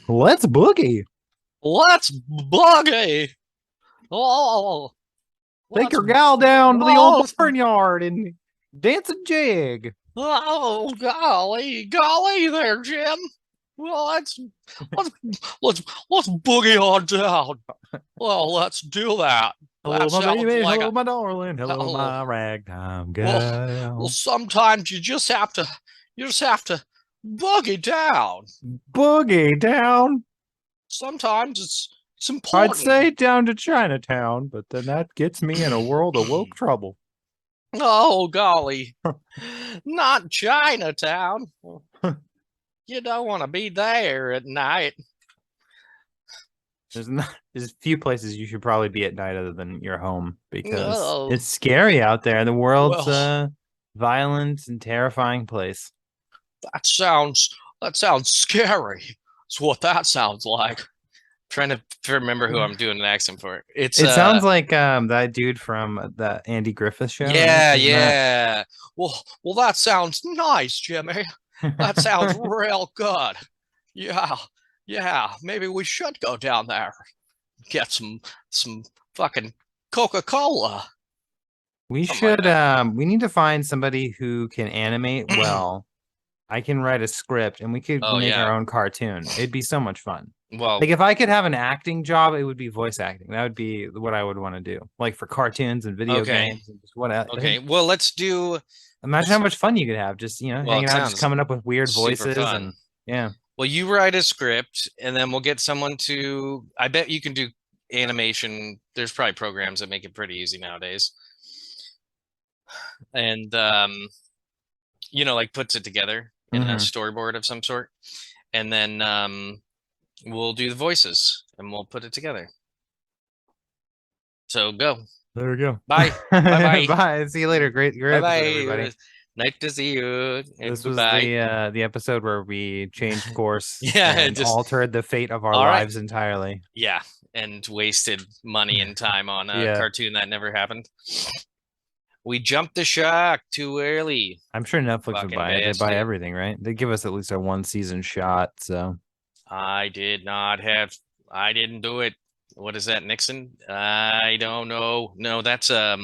Let's boogie. Let's buggy. Oh, Take let's your gal down to the old oh, barnyard and dance a jig. oh, golly there, Jim. Well, let's let's let's boogie on down. Well, let's do that. Hello, That my sounds baby. like Hello, a my darling. Hello, hell. my ragtime Well, gal. sometimes you just have to boogie down. Boogie down. Sometimes it's I'd important. say down to Chinatown, but then that gets me in a world of woke trouble. Oh, golly. Not Chinatown. You don't want to be there at night. There's a few places you should probably be at night other than your home because Oh, it's scary out there. The world's well, a violent and terrifying place. that sounds that sounds scary. That's what that sounds like. Trying to remember who I'm doing an accent for. It's It sounds like that dude from the Andy Griffith show, right? yeah, Isn't that? yeah. Well, that sounds nice, Jimmy. That sounds real good. Yeah, yeah. Maybe we should go down there, get some fucking Coca-Cola, We something like should that. we need to find somebody who can animate well. I can write a script and we could Oh make our yeah. own cartoon. It'd be so much fun. Well, Like if I could have an acting job, it would be voice acting. That would be what I would want to do. Like for cartoons and video okay. games and just what. Okay. Well, let's do Imagine how let's much fun you could have just, well, hanging it out, just sounds coming up with weird super voices fun. and yeah. Well, you write a script and then we'll get someone to I bet you can do animation. There's probably programs that make it pretty easy nowadays. And like puts it together in a Hmm. storyboard of some sort. And then we'll do the voices and we'll put it together. So go. There we go. Bye. Bye bye. Bye. See you later. Great Bye episode, bye. everybody. Nice to see you. This Bye was bye. the episode where we changed course Yeah, and just altered the fate of our all right. lives entirely. Yeah, and wasted money and time on a Yeah. cartoon that never happened. We jumped the shark too early. I'm sure Netflix would Fucking buy it. They buy bastard. everything, right? They give us at least a one season shot. So I did not have. I didn't do it. What is that, Nixon? I don't know. No, that's no,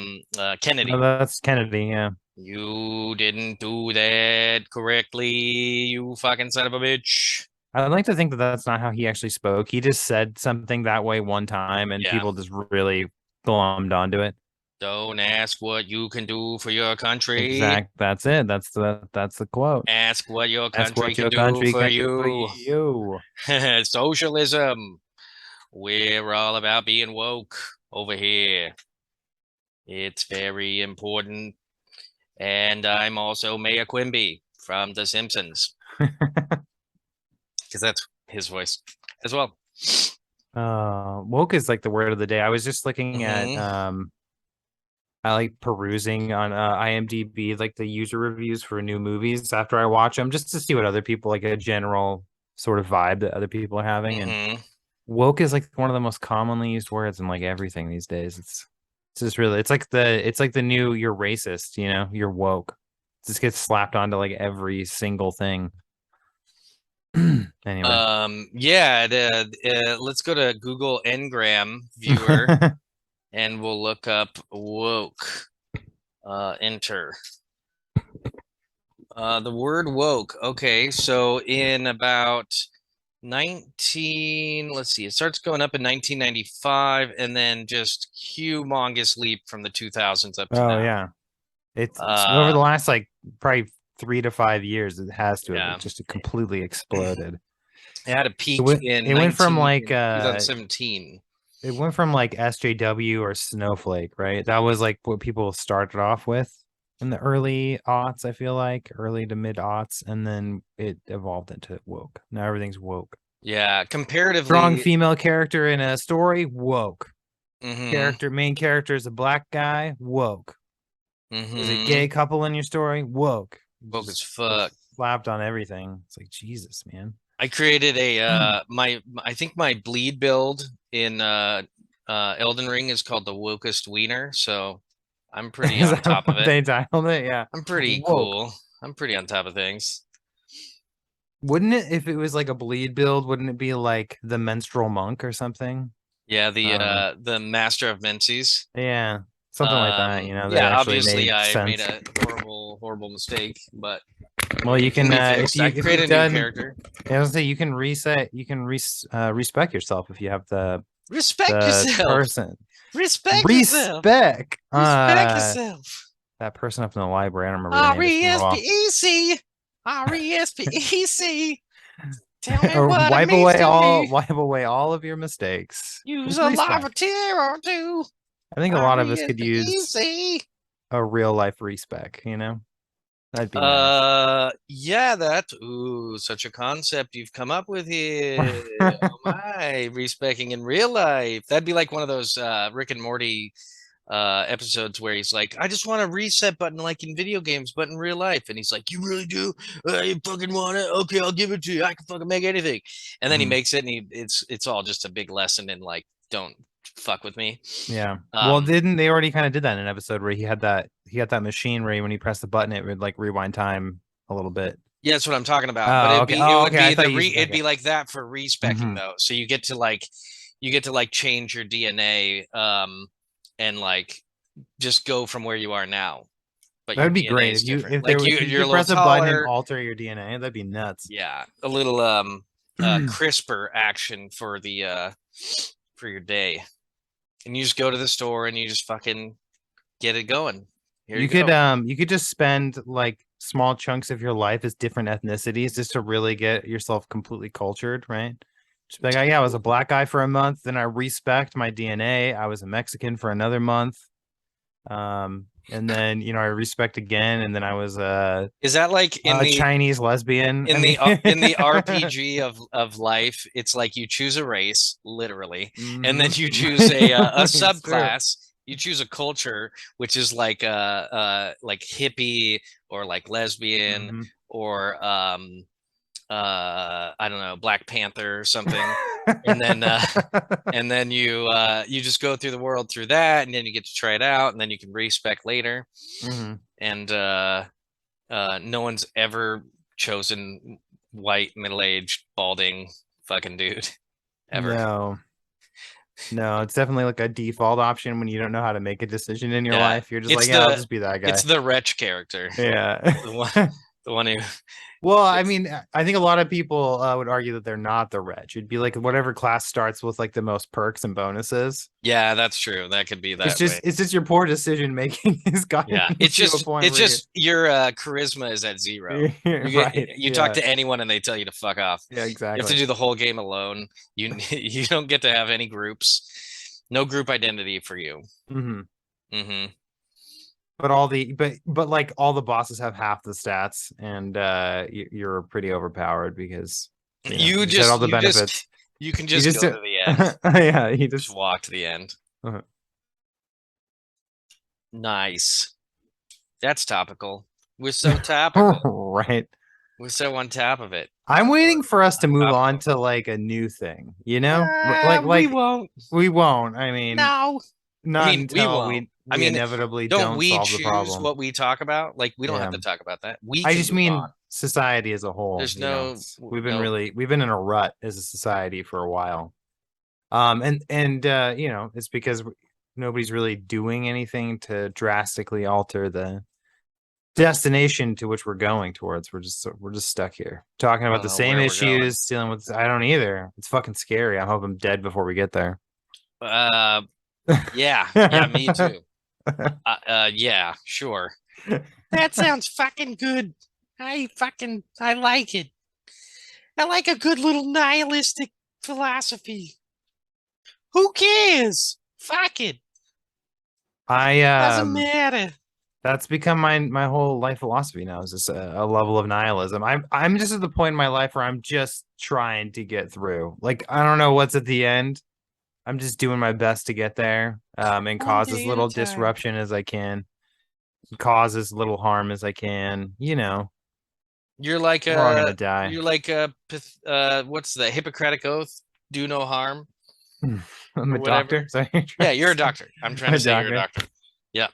Kennedy. that's Kennedy. Yeah. You didn't do that correctly, you fucking son of a bitch. I'd like to think that that's not how he actually spoke. He just said something that way one time, and Yeah. people just really glommed onto it. Don't ask what you can do for your country. That's it. That's the quote. Ask what your Ask country what can your do country for can do for you. you. Socialism. We're all about being woke over here. It's very important. And I'm also Mayor Quimby from The Simpsons, because that's his voice as well. Woke is like the word of the day. I was just looking at Hmm. I like perusing on IMDb like the user reviews for new movies after I watch them just to see what other people like a general sort of vibe that other people are having. And Hmm. woke is like one of the most commonly used words in like everything these days. It's just really it's like the new you're racist, you're woke. It just gets slapped onto like every single thing. Anyway. Yeah, let's go to Google Ngram viewer and we'll look up woke. Enter. The word woke. Okay, so in about let's see, it starts going up in 1995 and then just humongous leap from the 2000s up to Oh now. yeah. It's over the last like probably 3 to 5 years, it has to have Yeah. just completely exploded. It had a It peak went in it went from 19 like in 2017. SJW or Snowflake, right? That was like what people started off with in the early aughts, I feel like, early to mid aughts, and then it evolved into woke. Now everything's woke. Yeah, Strong comparatively. female character in a story, woke. Hmm. Main character is a black guy, woke. There's a Hmm. gay couple in your story, woke. Woke as Just fuck. slapped on everything. It's like Jesus, man. I created a I think my bleed build in Elden Ring is called the Wokest Wiener, so I'm pretty Is on that top of what it. they titled it? Yeah. I'm pretty Woke. cool. I'm pretty on top of things. Wouldn't it, if it was like a bleed build, wouldn't it be like the menstrual monk or something? Yeah, Um, the Master of Menses. yeah, something like that, that Yeah, actually obviously made I made sense. a horrible mistake, but Well, you it can can be if fixed. I you can if create you've a new done, character. I was gonna say you can respec yourself if you have Respect the yourself. person Respect yourself. respec Respect yourself. that person up in the library. I don't remember their name. It's been a while. R-E-S-P-E-C. R-E-S-P-E-C. Tell me what it means to me. Wipe away all of your mistakes Use with a respec. lava tear or two. I think a lot of us could use R-E-S-P-E-C. a real life respec. That'd be nice. Yeah, such a concept you've come up with here. Oh my, respecking in real life. That'd be like one of those Rick and Morty episodes where he's like, I just want a reset button like in video games, but in real life. And he's like, you really do? You fucking want it? Okay, I'll give it to you. I can fucking make anything. And then he Mhm. makes it, and it's all just a big lesson in like, don't fuck with me. Yeah. Well, Um, didn't they already kind of did that in an episode where he had that machine where when he pressed the button, it would like rewind time a little bit. yeah, that's what I'm talking about. But Oh, okay. it Oh, would okay. I be thought you used it'd okay. be like that for respecking Hmm. though. So you get to like change your DNA and like just go from where you are now, but That your would be DNA great is if you different. if there Like if you you're a could little press a button and taller. alter your DNA. That'd be nuts. Yeah, a little CRISPR action for your day. And you just go to the store and you just fucking get it going. Here you go. You could just spend like small chunks of your life as different ethnicities just to really get yourself completely cultured, right? Just be like, oh, yeah, I was a black guy for a month, then I respect my DNA. I was a Mexican for another month. And then I respect again, and then I was Is that like a Chinese lesbian. I mean, in the RPG of life, it's like you choose a race, literally, and then you choose a it's true. subclass. You choose a culture, which is like hippie or like lesbian Mhm. or I don't know, Black Panther or something. And then and then you just go through the world through that, and then you get to try it out, and then you can respec later. Mhm. And no one's ever chosen white, middle-aged, balding fucking dude ever. No, no, it's definitely like a default option when you don't know how to make a decision in your Yeah, life. You're just like, yeah, I'll just be that it's guy. the wretch character, Yeah. the one the one who Well, I it's mean, I think a lot of people would argue that they're not the wretch. It'd be like whatever class starts with like the most perks and bonuses. yeah, that's true. That could be that way. It's just your poor decision making has gotten Yeah, you to a point it's where just your charisma is at zero. you're right. You talk Yeah. to anyone and they tell you to fuck off. Yeah, You have to exactly. do the whole game alone. You don't get to have any groups. No group identity for you. Hmm. Hmm. But like all the bosses have half the stats, and you're pretty overpowered because you just had all the benefits. You can You just just go to the end. yeah, you Just just walk to the end. uh, Nice. That's topical. We're so topical. right. We're so on top of it. I'm waiting for us to move on Topical. to like a new thing, you know? We won't. We won't. I mean, No. I not mean, we until won't. I we mean, inevitably don't don't we solve the choose problem. what we talk about? Like, we don't have Yeah. to talk about that. We I can just move on. mean society as a whole, There's no, no. we've been in a rut as a society for a while. And it's because nobody's really doing anything to drastically alter the destination to which we're going towards. We're just stuck here talking I about don't the know same where we're going. issues, dealing with. I don't either. It's fucking scary. I hope I'm dead before we get there. Uh, yeah, yeah, me too. Yeah, sure. That sounds fucking good. I like it. I like a good little nihilistic philosophy. Who cares? Fuck it. I Doesn't matter. That's become my whole life philosophy now is just a level of nihilism. I'm just at the point in my life where I'm just trying to get through. Like I don't know what's at the end. I'm just doing my best to get there, and One cause as day at a little time. disruption as I can, cause as little harm as I can. We're all gonna die. You're like a what's the Hippocratic Oath? Do no harm I'm or a whatever. doctor. Sorry, Yeah, you're a doctor. I'm trying I'm to a say you're a doctor. doctor. Yeah.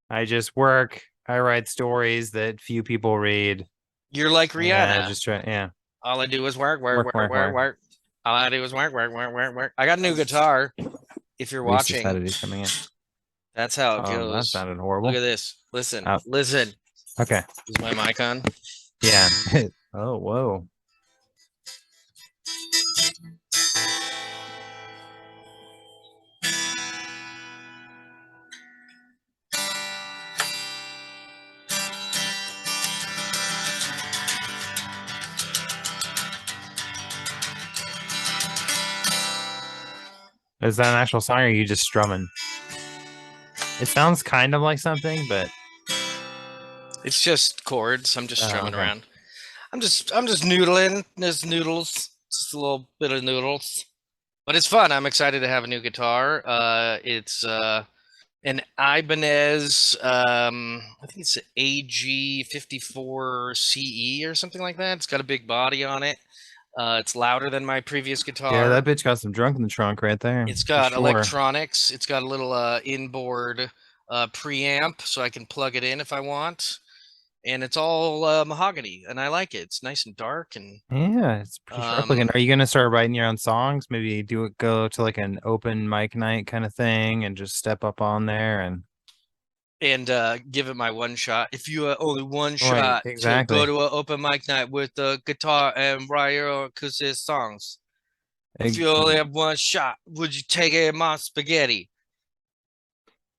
I just work. I write stories that few people read. You're like Yeah, Rihanna. just try. Yeah, All I do is work, work, work, work, work, work, work. work. All I do is work, work, work, work, work. I got a new guitar. If you're Reese decided watching, he's coming in. that's how it That goes. sounded Look horrible. at this. Listen, Oh, listen. okay. Is my mic on? Yeah. Oh, whoa. Is that an actual song or are you just strumming? It sounds kind of like something, but It's just chords. I'm just strumming okay. around. I'm just noodling. There's noodles. Just a little bit of noodles. But it's fun. I'm excited to have a new guitar. It's an Ibanez, I think it's AG 54 CE or something like that. It's got a big body on it. It's louder than my previous Yeah, that guitar. bitch got some drunk in the trunk right there, It's for got sure. electronics. It's got a little inboard preamp, so I can plug it in if I want. And it's all mahogany, and I like it. It's nice and dark, and Yeah, it's pretty sharp looking. um, Are you gonna start writing your own songs? Maybe do it, go to like an open mic night kind of thing and just step up on there and give it my one shot. If you had only one right, shot to go exactly. to an open mic night with the guitar and write your own acoustic songs, if you only have one shot, would you take it in my spaghetti?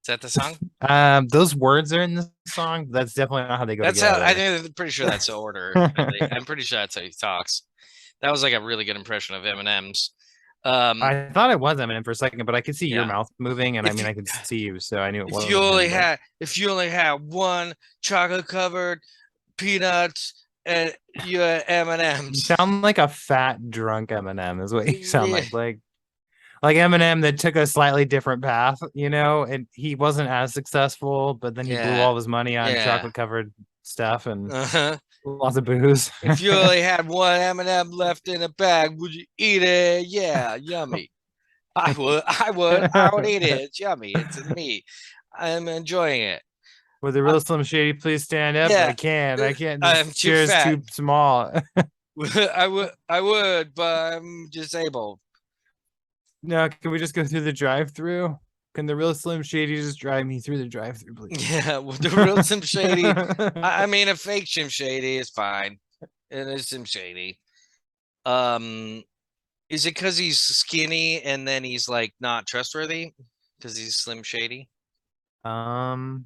Is that the song? Those words are in the song. But that's definitely not how they go That's how together. I'm pretty sure that's the order. I'm pretty sure that's how he talks. That was like a really good impression of Eminem's. Um, I thought it was Eminem for a second, but I could see your yeah. mouth moving, and I If mean, you I could see you, so I knew it if you wasn't only him. But had if you only had one chocolate covered peanuts and your you M&Ms. sound like a fat drunk Eminem, is what you sound Yeah, like Eminem that took a slightly different path, and he wasn't as successful, but then he blew yeah, all of his money on yeah. chocolate covered stuff and Uh-huh. lots of booze. If you only had one M&M left in a bag, would you eat it? Yeah, yummy. I would. I would. I would eat it. It's yummy. It's in me. I'm enjoying it. Would the I, real Slim Shady please stand up? I yeah, can't. I can't. I'm This too chair is fat. too small. I would. I would, but I'm disabled. No, can we just go through the drive-through? Can the real Slim Shady just drive me through the drive-through, please? Yeah, with the real Sim Shady. I mean, a fake Sim Shady is fine. It is Sim Shady. Um, is it because he's skinny and then he's like not trustworthy? Because he's Slim Shady? um,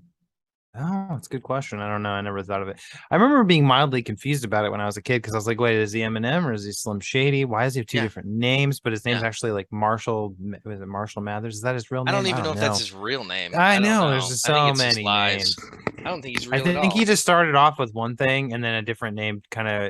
Oh, it's a good question. I don't know. I never thought of it. I remember being mildly confused about it when I was a kid because I was like, wait, is he Eminem or is he Slim Shady? Why does he have two Yeah, different names? But his name's yeah. actually like Marshall. Was it Marshall Mathers? Is that his real I don't name? I even know don't if that's know. his real name. I I don't know. There's know. just I think so it's just many lies. names. I don't think he's I real at think he all. just started off with one thing and then a different name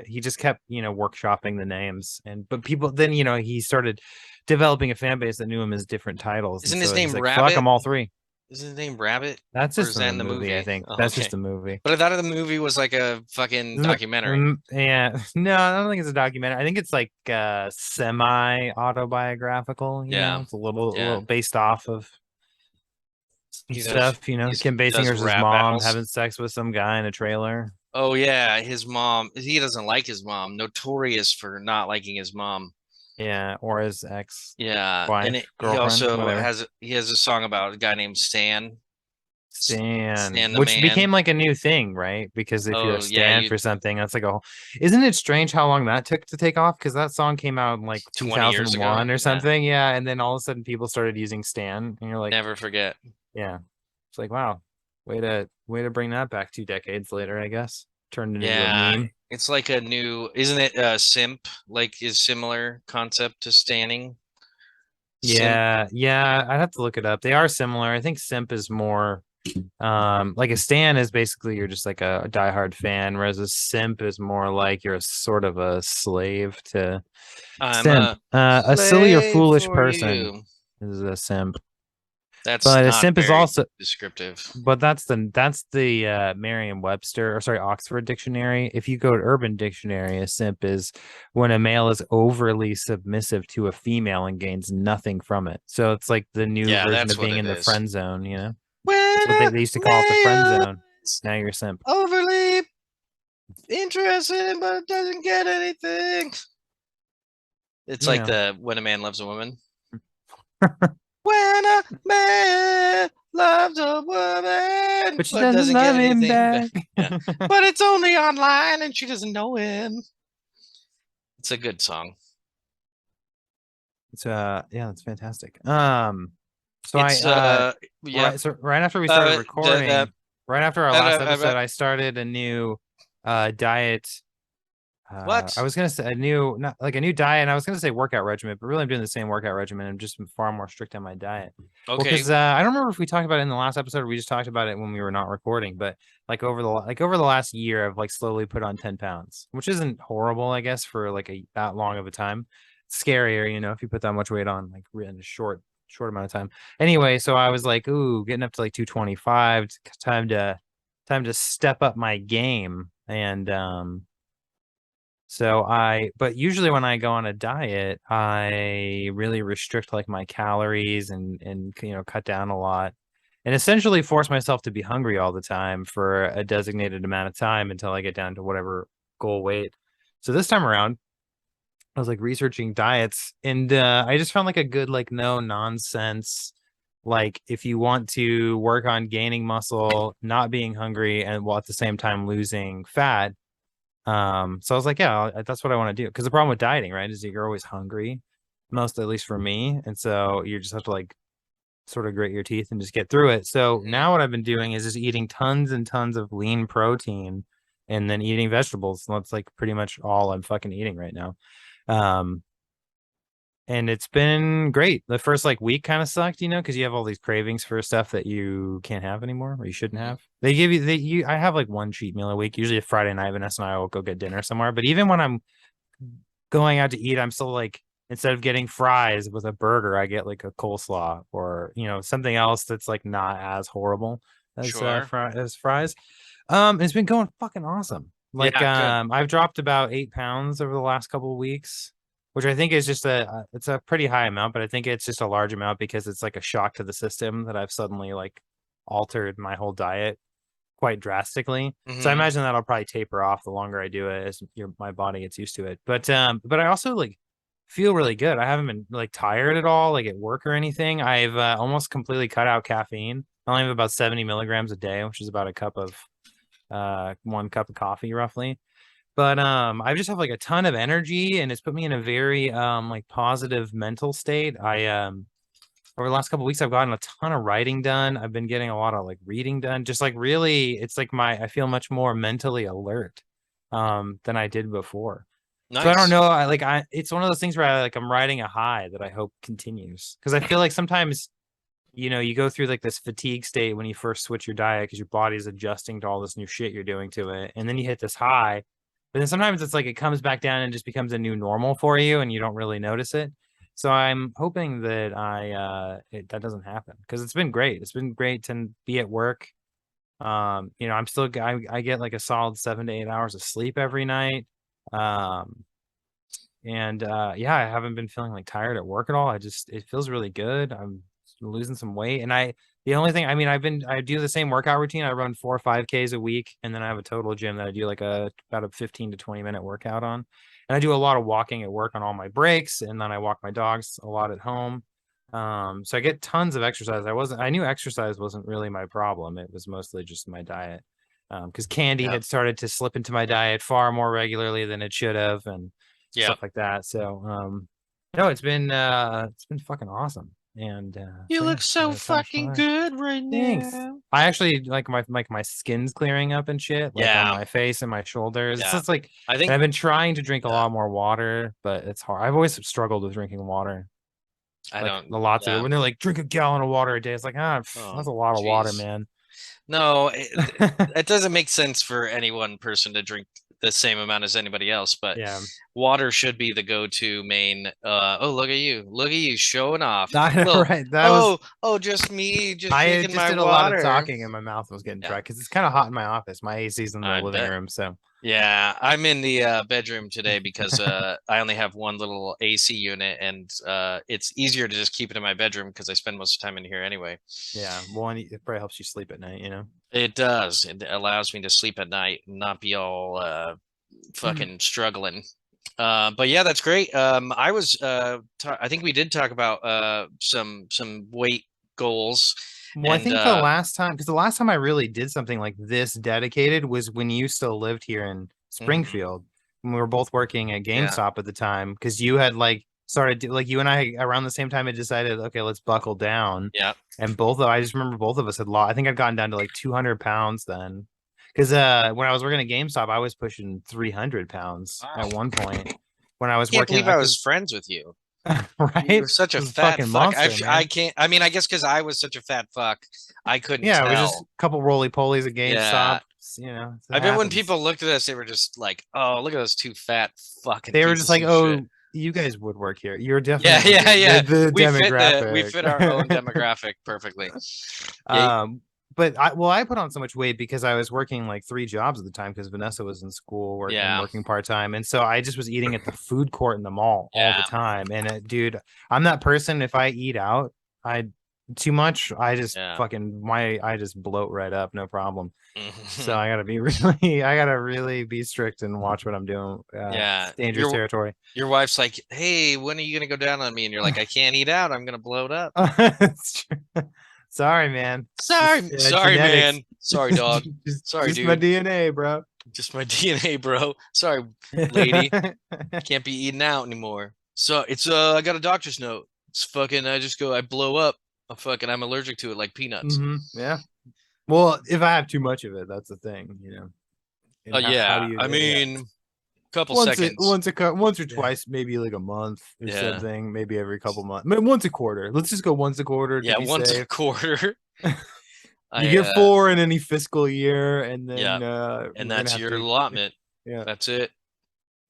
he just kept, workshopping the names. But people then, he started developing a fan base that knew him as different titles. And Isn't his so he's name like, fuck Rabbit? them all three. Isn't his name Rabbit? That's Or just is in that the in the movie, I movie? think. Oh, That's just okay. the movie. But I thought the movie was like a fucking Isn't it? documentary. Yeah. No, I don't think it's a documentary. I think it's like semi autobiographical, Yeah, It's a little yeah. based off of some He does. stuff, He Kim does Basinger's his rap mom battles. having sex with some guy in a trailer. Oh yeah, his mom. He doesn't like his mom. Notorious for not liking his mom. Yeah, or his ex Yeah, and wife, he girlfriend, also whatever. has a song about a guy named Stan. Stan, Stan the which man. became like a new thing, right? Because if you're a Oh yeah, stan you for something, that's like isn't it strange how long that took to take off? Because that song came out in like 20 years ago. 2001 or Yeah, something. Yeah. And then all of a sudden people started using Stan, and you're like, never forget. yeah. It's like, wow, way to bring that back 2 decades later, I guess. Turned it into a Yeah, meme. it's like a new, isn't it? Simp like is similar concept to standing. Simp. Yeah, yeah, I'd have to look it up. They are similar. I think simp is more like a stan is basically you're just like a diehard fan, whereas a simp is more like you're a sort of a slave to I'm simp. a A silly or slave foolish for person you. is a simp. That's But a not simp is very also descriptive. but that's the Merriam-Webster or sorry, Oxford Dictionary. If you go to Urban Dictionary, a simp is when a male is overly submissive to a female and gains nothing from it. So it's like the new Yeah, version that's of what being it in the is. friend zone. That's When what they a used to call it, the friend male zone. is Now you're a simp. overly interesting, but doesn't get anything. It's like Yeah. the when a man loves a woman. When a man loves a woman, But she but doesn't doesn't get love him anything. back. Yeah, but it's only online, and she doesn't know him. It's a good song. It's yeah, that's fantastic. So I It's yeah. right after we started Uh, the, the, recording, right after our last episode, I started a new diet. I what? was gonna say a new, not like a new diet, and I was gonna say workout regimen, but really I'm doing the same workout regimen. I'm just far more strict on my diet. Well, Okay. because I don't remember if we talked about it in the last episode or we just talked about it when we were not recording, but over the last year, I've like slowly put on 10 pounds, which isn't horrible, I guess, for like that long of a time. It's scarier, you know, if you put that much weight on like in a short amount of time. Anyway, so I was like, ooh, getting up to like 225. It's time to step up my game. And but usually when I go on a diet, I really restrict like my calories and you know, cut down a lot and essentially force myself to be hungry all the time for a designated amount of time until I get down to whatever goal weight. So this time around, I was like researching diets and I just found like a good, like, no nonsense, like if you want to work on gaining muscle, not being hungry, and while at the same time losing fat. So I was like, yeah, that's what I want to do. Because the problem with dieting, right, is that you're always hungry, most at least for me. And so you just have to like sort of grit your teeth and just get through it. So Mhm. now what I've been doing is just eating tons and tons of lean protein and then eating vegetables. And that's like pretty much all I'm fucking eating right now. Um, and it's been great. The first like week kind of sucked, you know, because you have all these cravings for stuff that you can't have anymore or you shouldn't Mhm. have. They give you I have like one cheat meal a week, usually a Friday night. Vanessa and I will go get dinner somewhere. But even when I'm going out to eat, I'm still like, instead of getting fries with a burger, I get like a coleslaw or, you know, something else that's like not as horrible Sure. as fries. It's been going fucking awesome. Like Yeah, good. I've dropped about 8 pounds over the last couple of weeks, which I think is just it's a pretty high amount, but I think it's just a large amount because it's like a shock to the system that I've suddenly like altered my whole diet quite drastically. So I Hmm. imagine that'll probably taper off the longer I do it as my body gets used to it. But I also like feel really good. I haven't been like tired at all, like at work or anything. I've almost completely cut out caffeine. I only have about 70 milligrams a day, which is about a cup of 1 cup of coffee roughly. But I just have like a ton of energy and it's put me in a very like positive mental state. I over the last couple of weeks I've gotten a ton of writing done. I've been getting a lot of like reading done. Just like really it's like I feel much more mentally alert than I did before. So I don't Nice. know, I it's one of those things where I'm riding a high that I hope continues because I feel like sometimes, you know, you go through like this fatigue state when you first switch your diet because your body's adjusting to all this new shit you're doing to it, and then you hit this high, but then sometimes it's like it comes back down and just becomes a new normal for you and you don't really notice it. So I'm hoping that that doesn't happen because it's been great. It's been great to be at work. You know, I get like a solid 7 to 8 hours of sleep every night. um and yeah, I haven't been feeling like tired at work at all. It feels really good. I'm losing some weight. And the only thing, I mean, I do the same workout routine. I run 4 or 5Ks a week. And then I have a total gym that I do like about a 15 to 20 minute workout on. And I do a lot of walking at work on all my breaks. And then I walk my dogs a lot at home. So I get tons of exercise. I knew exercise wasn't really my problem. It was mostly just my diet. Because candy Yeah. had started to slip into my diet far more regularly than it should have. And Yeah. stuff like that. So, no, it's been fucking awesome. And You so look yeah, so that was fucking fun. good right Thanks. now. I actually like my skin's clearing up and shit, like on Yeah. my face and my shoulders. It's Yeah. just like, I and think, I've been trying to drink a yeah. lot more water, but it's hard. I've always struggled with drinking water, I like don't, a lot of it. yeah. When they're like, drink a gallon of water a day, it's like, Oh, that's a lot of water, jeez. man. No, it doesn't make sense for any one person to drink the same amount as anybody else, but Yeah. water should be the go-to main. Oh, look at you. Look at you showing off. Well, Right. That was just me just I drinking just my did a lot of water. talking and my mouth was getting Yeah, dry because it's kind of hot in my office. My AC's in the I living bet. room, so Yeah, I'm in the bedroom today because I only have one little AC unit and it's easier to just keep it in my bedroom because I spend most of the time in here anyway. yeah. Well, and it probably helps you sleep at night, you know. It does. It allows me to sleep at night and not be all fucking struggling. But yeah, that's great. I was I think we did talk about some weight goals Well, I and think the last time, because the last time I really did something like this dedicated was when you still lived here in mhm, Springfield, when we were both working at yeah, GameStop at the time, because you had like started like you and I around the same time had decided, okay, let's buckle down. yeah. And I just remember both of us had lost. I think I'd gotten down to like 200 pounds then. Because when I was working at GameStop, I was pushing 300 pounds Wow. at one point when I was Can't working, believe I was because friends with you. right? You're It such a was a fat fucking fuck. monster, I man. can't. I mean, I guess because I was such a fat fuck, I couldn't Yeah, it was just a tell. couple roly polies at Yeah. GameStop. It I bet when happens. people looked at us, they were just like, "Oh, look at those two fat fucking They were just pieces like, of shit." "Oh, you guys would work here. You're Yeah, definitely yeah, yeah. the We demographic." fit our own demographic perfectly. Yeah, um, but I put on so much weight because I was working like three jobs at the time because Vanessa was in school and yeah, working part time, and so I just was eating at the food court in the mall all the yeah, time. And dude, I'm that person. If I eat out, I too much, I just yeah. fucking I just bloat right up, no problem. So Mhm. I gotta be really, I gotta really be strict and watch what I'm doing. It's Yeah. dangerous territory. Your wife's like, "Hey, when are you gonna go down on me?" And you're like, "I can't eat out. I'm gonna bloat up." It's true. Sorry, man. It's just Sorry, genetics. man. Sorry, dog. Sorry, Just my dude. DNA, bro. Just my DNA, bro. Sorry, lady. Can't be eating out anymore. So it's I got a doctor's note. It's fucking I blow up. I'm allergic to it like peanuts. Yeah. Well, if I have too much of it, that's the thing, you know. And how do Yeah. you? I Yeah. mean, couple seconds. Once or Yeah. twice, maybe like a month or Yeah. something, maybe every couple months, maybe once a quarter. Let's just go once a quarter to Yeah, be once a safe. quarter. You I get four in any fiscal year, and yeah, then and we're gonna that's have your to, allotment. yeah. That's it.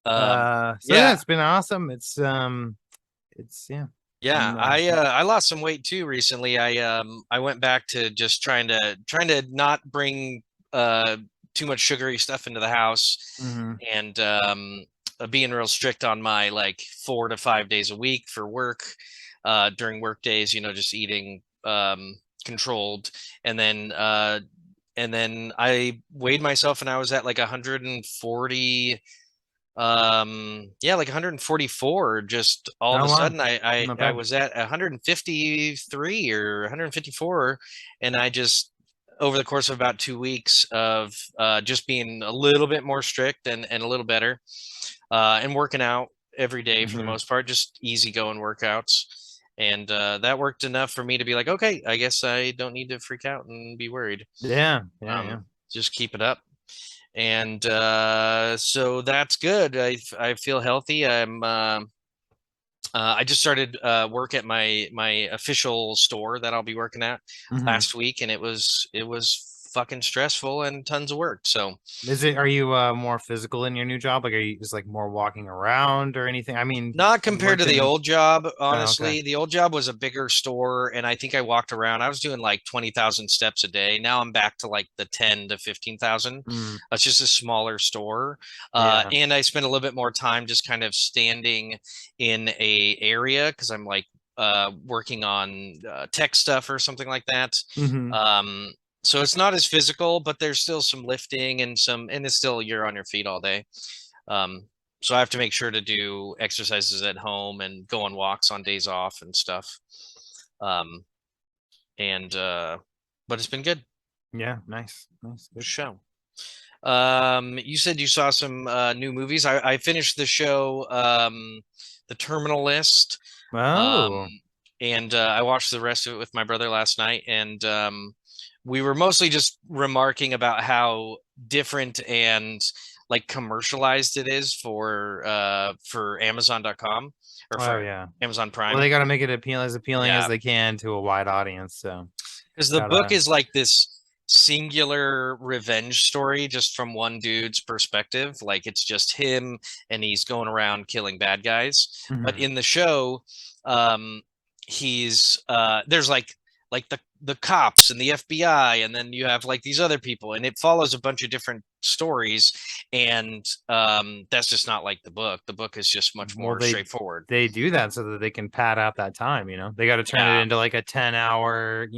So yeah, Yeah, it's been awesome. It's yeah. yeah. I'm I lost some weight too recently. I went back to just trying to not bring uh too much sugary stuff into the house mhm. and being real strict on my like 4 to 5 days a week for work during work days, just eating controlled and then I weighed myself and I was at like 140 yeah, like 144. Just all of Oh a wow, sudden not I bad. was at 153 or 154 and I just over the course of about 2 weeks of just being a little bit more strict and a little better and working out every day for the Hmm. most part, just easy going workouts. And that worked enough for me to be like, okay, I guess I don't need to freak out and be worried. Yeah, yeah, yeah. Just keep it up. And so that's good. I feel healthy. I just started work at my official store that I'll be working at Hmm. last week, and it was fucking stressful and tons of work. So Are you more physical in your new job? Like, are you just like more walking around or anything? I mean, not you compared worked to the in. old job, Oh, okay. honestly. The old job was a bigger store, and I think I walked around. I was doing like 20,000 steps a day. Now I'm back to like the 10 to 15,000. Mm, It's just a smaller store, yeah. and I spend a little bit more time just kind of standing in a area because I'm like working on tech stuff or something like that. Hmm. Um, so it's not as physical, but there's still some lifting and it's still you're on your feet all day. Um, so I have to make sure to do exercises at home and go on walks on days off and stuff. Um, and but it's been good Yeah. Nice. Nice. Good. show. You said you saw some new movies. I finished the show, The Terminal List, um, Oh. and I watched the rest of it with my brother last night, and we were mostly just remarking about how different and like commercialized it is for Amazon.com or Oh for yeah. Amazon Well, Prime. they got to make it appealing as Yeah, they can to a wide audience. So because the book gotta. is like this singular revenge story just from one dude's perspective. Like it's just him and he's going around killing bad guys. But Hmm. in the show, um, he's there's like the cops and the FBI, and then you have like these other people, and it follows a bunch of different stories, and that's just not like the book. The book is just much Well, more straightforward. they do that so that they can pad out that time, you know. They got to turn it Yeah, into like a 10-hour,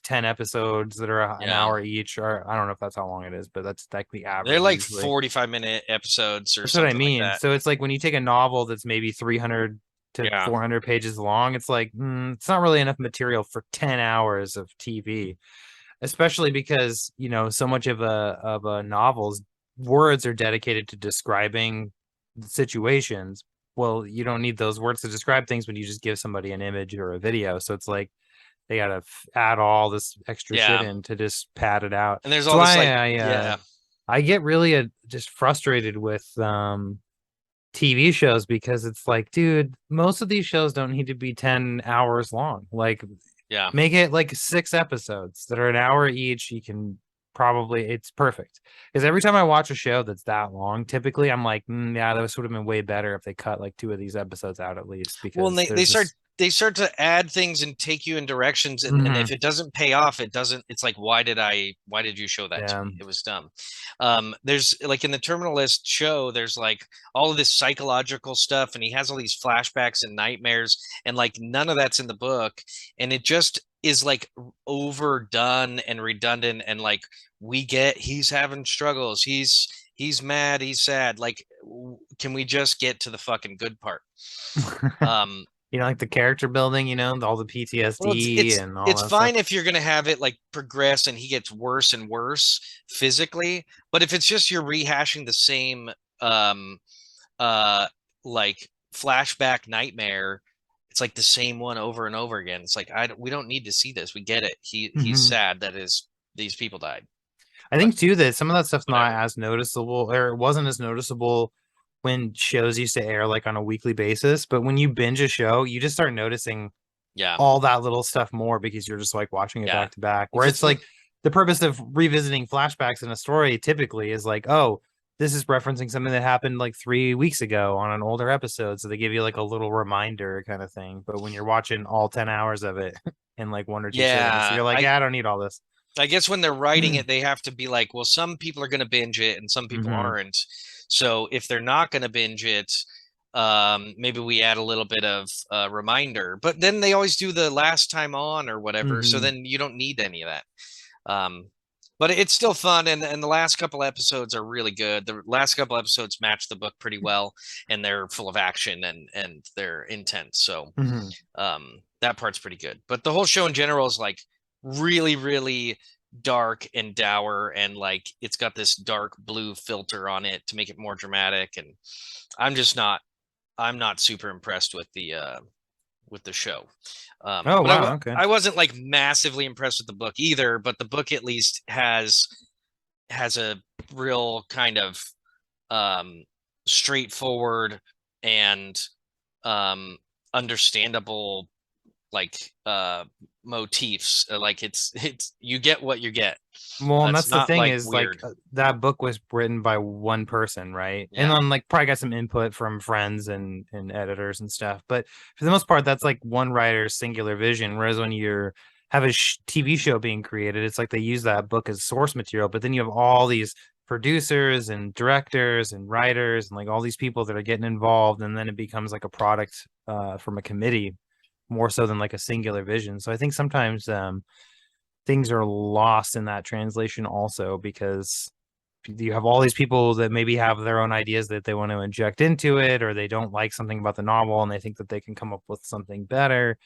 10 episodes that are an yeah. hour each, or I don't know if that's how long it is, but that's like the They're average like usually. 45-minute episodes or That's what I something like mean. that. So it's like when you take a novel that's maybe 300 to Yeah. 400 pages long, it's like it's not really enough material for 10 hours of TV, especially because, so much of a novel's words are dedicated to describing situations. Well, you don't need those words to describe things when you just give somebody an image or a video. So it's like they gotta add all this extra shit Yeah. in to just pad it out. And there's That's all this why like, yeah. I get really just frustrated with TV shows because it's like, dude, most of these shows don't need to be 10 hours long. Like, Yeah. make it like 6 episodes that are an hour each. You can probably, it's perfect. Because every time I watch a show that's that long, typically I'm like, yeah, this would have been way better if they cut like two of these episodes out at least, Well, and because they there's start just, they start to add things and take you in directions, and if Mhm. it doesn't pay off, it doesn't. It's like, why did you show that to Yeah. me? It was dumb. There's like in the Terminalist show, there's like all of this psychological stuff, and he has all these flashbacks and nightmares, and like none of that's in the book, and it just is like overdone and redundant, and like we get he's having struggles, he's mad, he's sad. Like, can we just get to the fucking good part? Um, Like the character building, all the well, PTSD and all it's that stuff. fine if you're gonna have it like progress and he gets worse and worse physically, but if it's just you're rehashing the same um uh like flashback nightmare, it's like the same one over and over again. It's like we don't need to see this. We get it. He's Mhm. sad that his these people died, I but think too that some of that stuff's not whatever. as noticeable, or it wasn't as noticeable when shows used to air like on a weekly basis. But when you binge a show, you just start noticing Yeah, all that little stuff more because you're just like watching it yeah. back to back. If Where it's it's like the purpose of revisiting flashbacks in a story typically is like, oh, this is referencing something that happened like 3 weeks ago on an older episode. So they give you like a little reminder kind of thing. But when you're watching all 10 hours of it in like one or two sittings, yeah, you're like, yeah, I don't need all this. I guess when they're writing it, they have to be like, well, some people are going to binge it and some people Hmm. aren't. So if they're not going to binge it, maybe we add a little bit of reminder. But then they always do the last time on or whatever. So Hmm. then you don't need any of that. Um, but it's still fun, and the last couple episodes are really good. The last couple episodes match the book pretty well, and they're full of action and they're intense. So Hmm. that part's pretty good. But the whole show in general is like really, really dark and dour, and like it's got this dark blue filter on it to make it more dramatic. And I'm just not, I'm not super impressed with the show. Oh, But wow. Okay. I wasn't like massively impressed with the book either. But the book at least has a real kind of um, straightforward and understandable like motifs. Like it's you get what you get. Well, and It's that's the not thing like is like weird. that book was written by one person, right? And Yeah. then like probably got some input from friends and editors and stuff. But for the most part, that's like one writer's singular vision. Whereas when you're have a TV show being created, it's like they use that book as source material, but then you have all these producers and directors and writers and like all these people that are getting involved, and then it becomes like a product from a committee more so than like a singular vision. So I think sometimes things are lost in that translation also because you have all these people that maybe have their own ideas that they want to inject into it, or they don't like something about the novel and they think that they can come up with something better.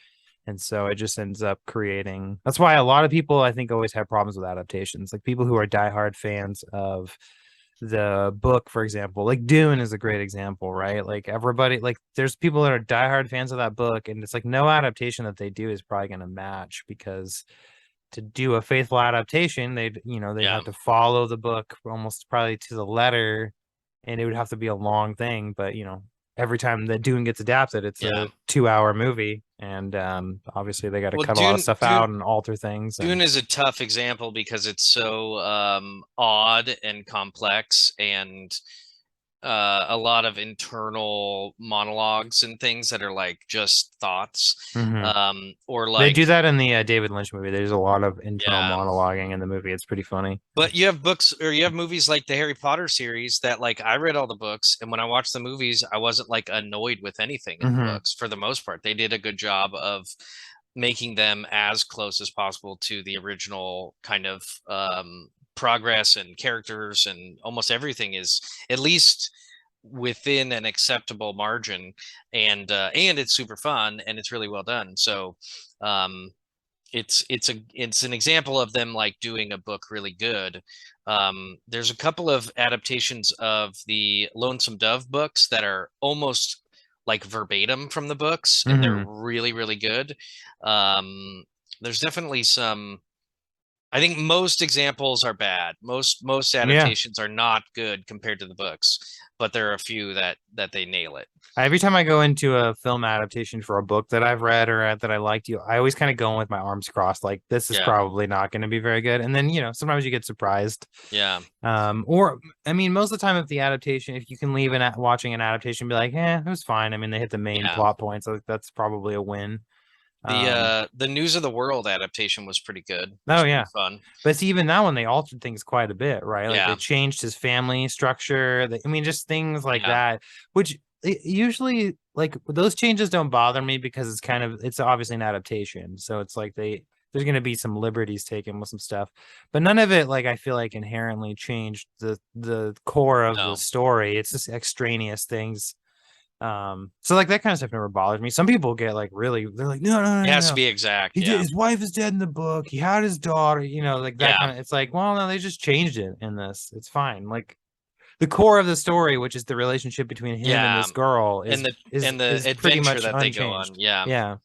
And so it just ends up creating. That's why a lot of people, I think, always have problems with adaptations. Like people who are diehard fans of the book, for example, like Dune is a great example, right? Like everybody, like there's people that are diehard fans of that book, and it's like no adaptation that they do is probably going to match because to do a faithful adaptation, they'd Yeah. have to follow the book almost probably to the letter, and it would have to be a long thing. But every time that Dune gets adapted, it's Yeah. a 2-hour movie, and obviously they got to Well, cut a lot of stuff out and alter things. Dune And is a tough example because it's so odd and complex, and a lot of internal monologues and things that are like just thoughts, Hmm. or They do like, that in the David Lynch movie. There's a lot of internal yeah. monologuing in the movie. It's pretty funny. But you have books or you have movies like the Harry Potter series that like I read all the books, and when I watched the movies, I wasn't like annoyed with anything in the Hmm. books for the most part. They did a good job of making them as close as possible to the original kind of progress and characters, and almost everything is at least within an acceptable margin, and it's super fun and it's really well done. So um it's an example of them like doing a book really good. There's a couple of adaptations of the Lonesome Dove books that are almost like verbatim from the books, and they're Hmm. really, really good. Um, there's definitely some. I think most examples are bad. Most Yeah. adaptations are not good compared to the books, but there are a few that they nail it. Every time I go into a film adaptation for a book that I've read or that I liked, I always kind of go in with my arms crossed, like this is Yeah, probably not going to be very good. And then, sometimes you get surprised. yeah, Or I mean, most of the time, if the adaptation, if you can leave watching an adaptation, and be like, it was fine. I mean, they hit the main yeah. plot points. So that's probably a win. The Um, News of the World adaptation was pretty good. It oh was pretty yeah, fun. but see, even that one, they altered things quite a bit, right? Like they Yeah, changed his family structure. I mean, just things like yeah, that, which usually, like those changes don't bother me because it's obviously an adaptation. So it's like there's going to be some liberties taken with some stuff, but none of it, like I feel like inherently changed the core of the no, story. It's just extraneous things. So like that kind of stuff never bothers me. Some people get like they're like, no, no, it no, no, has to no. be exact. He did. Yeah, His wife is dead in the book. He had his daughter. Like that yeah, kind of. It's like, well, no, they just changed it in this. It's fine. Like the core of the story, which is the relationship between him and yeah, this girl, and is the is and the is pretty adventure much that they go on. unchanged. Yeah. Yeah.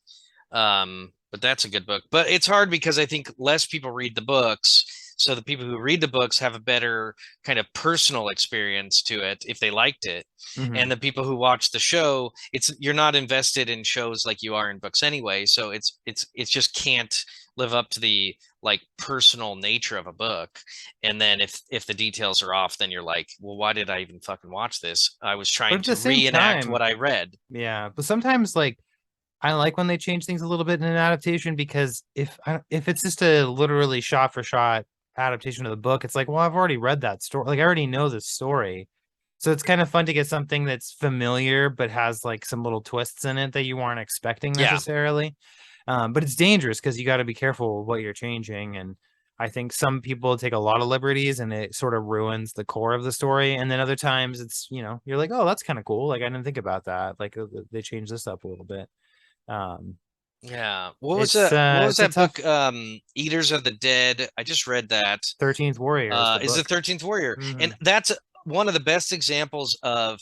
But that's a good book. But it's hard because I think less people read the books. So the people who read the books have a better kind of personal experience to it if they liked it. Hmm. And the people who watch the show, you're not invested in shows like you are in books anyway. So it's just can't live up to the like personal nature of a book. And then if the details are off, then you're like, well, why did I even fucking watch this? I was But trying at the to same reenact what time, I read. yeah. But sometimes, like, I like when they change things a little bit in an adaptation because if it's just a literally shot for shot adaptation of the book, it's like, well, I've already read that story. Like I already know the story. So it's kind of fun to get something that's familiar but has like some little twists in it that you weren't expecting Yeah. necessarily. But it's dangerous because you got to be careful with what you're changing. And I think some people take a lot of liberties and it sort of ruins the core of the story. And then other times it's, you're like, oh, that's kind of cool. Like I didn't think about that. Like they changed this up a little bit. Um, Yeah. What was it's a that tough book? Eaters of the Dead. I just read that. 13th Warrior is the Is the book. 13th Warrior. Hmm. And that's one of the best examples of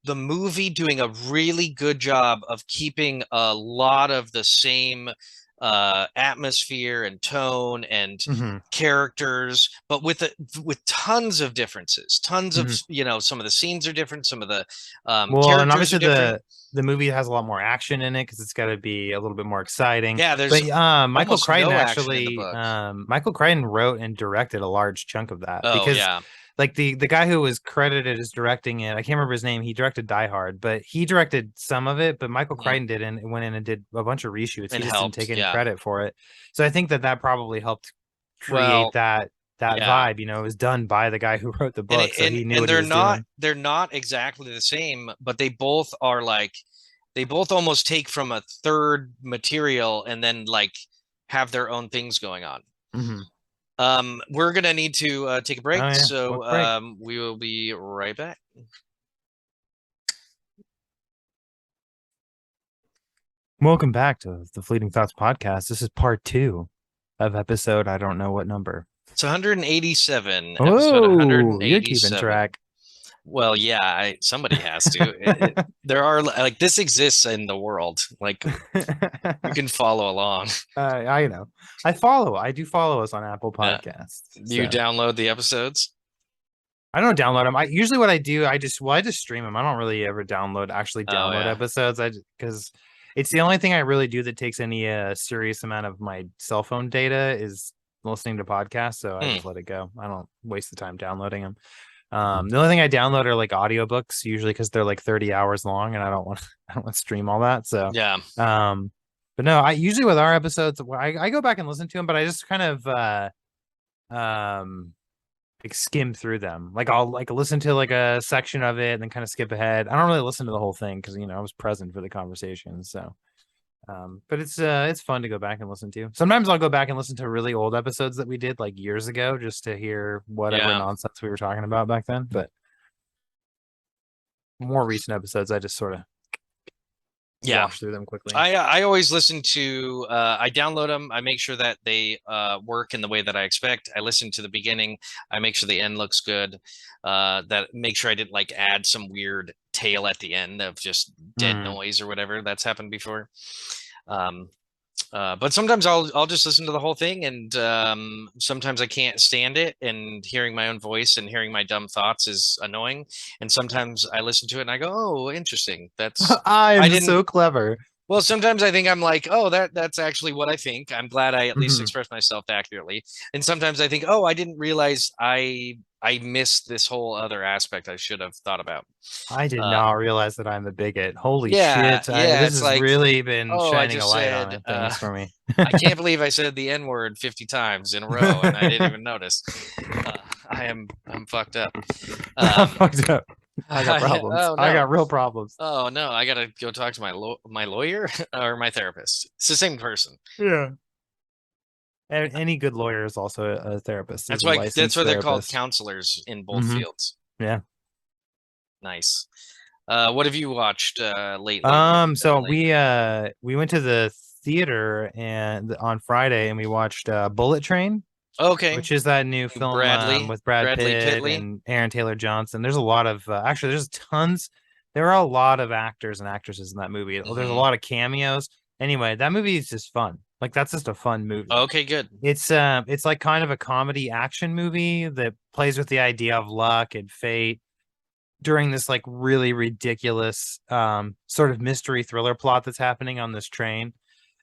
the movie doing a really good job of keeping a lot of the same atmosphere and tone and Hmm. characters, but with tons of differences. Tons of, Hmm. some of the scenes are different, some of the Well, and characters are obviously different. the movie has a lot more action in it because it's got to be a little bit more exciting. Yeah, there's But almost no action in the book. Michael Crichton wrote and directed a large chunk of that Oh because yeah. like the guy who was credited as directing it, I can't remember his name. He directed Die Hard, but he directed some of it. But Michael Mhm. Crichton did and went in and did a bunch of reshoots. He It just didn't helped. take any Yeah. credit for it. So I think that probably helped create Well, that yeah. vibe. It was done by the guy who wrote the And book, so he knew and what he was doing. they're not exactly the same, but they both are like they both almost take from a third material and then like have their own things going on. Hmm. We're gonna need to take a Oh break, yeah, so quick break. we will be right back. Welcome back to the Fleeting Thoughts podcast. This is part two of episode. I don't know what number. It's 187, episode Oh, you're keeping 187. track. Well, yeah, somebody has to. There are like this exists in the world. Like you can follow along. I know. I do follow us on Apple Yeah. Podcasts. You So download the episodes? I don't download them. I usually what I do, I just stream them. I don't really ever actually Oh download yeah. episodes. Because it's the only thing I really do that takes any serious amount of my cell phone data is listening to podcasts. So I Hmm. just let it go. I don't waste the time downloading them. The only thing I download are like audiobooks, usually because they're like 30 hours long, and I don't want I don't want to stream all that. So, Yeah. um, but no, I usually with our episodes, I go back and listen to them, but I just kind of um like skim through them. Like I'll like listen to like a section of it and then kind of skip ahead. I don't really listen to the whole thing because I was present for the conversation. So but it's fun to go back and listen to. Sometimes I'll go back and listen to really old episodes that we did like years ago just to hear whatever Yeah. nonsense we were talking about back then. But more recent episodes, I just sort of Yeah. wash through them quickly. I always listen to I download them. I make sure that they work in the way that I expect. I listen to the beginning. I make sure the end looks good. That make sure I didn't like add some weird tail at the end of just dead Mm. noise or whatever that's happened before. Um, but sometimes I'll just listen to the whole thing, and sometimes I can't stand it, and hearing my own voice and hearing my dumb thoughts is annoying. And sometimes I listen to it and I go, "Oh, interesting. That's I I'm didn't." so clever. Well, sometimes I think I'm like, "Oh, that's actually what I think." I'm glad I at least Mhm. expressed myself accurately. And sometimes I think, "Oh, I didn't realize I missed this whole other aspect I should have thought about." I did Uh, not realize that I'm a bigot. Holy yeah, shit. yeah. This It's has like, really been oh, I shining a just light on said, things for me. I can't believe I said the N word 50 times in a row and I didn't even notice. Uh, I'm fucked up. I'm Um, fucked up. I got problems. oh I no. got real problems. Oh no, I gotta go talk to my lawyer or my therapist. It's the same person. Yeah. Any good lawyer is also a therapist, is a That's licensed why they're called therapist. counselors in both Hmm. fields. Yeah. Nice. What have you watched lately or So lately? we went to the theater and on Friday and we watched Bullet Train, Okay. which is that new film with Brad Bradley Pitt Pitley. and Aaron Taylor Johnson. There's a lot of actually there's tons. There are a lot of actors and actresses in that movie. There's a Hmm. lot of cameos. Anyway, that movie is just fun. Like that's just a fun movie. Okay, good. It's like kind of a comedy action movie that plays with the idea of luck and fate during this like really ridiculous sort of mystery thriller plot that's happening on this train.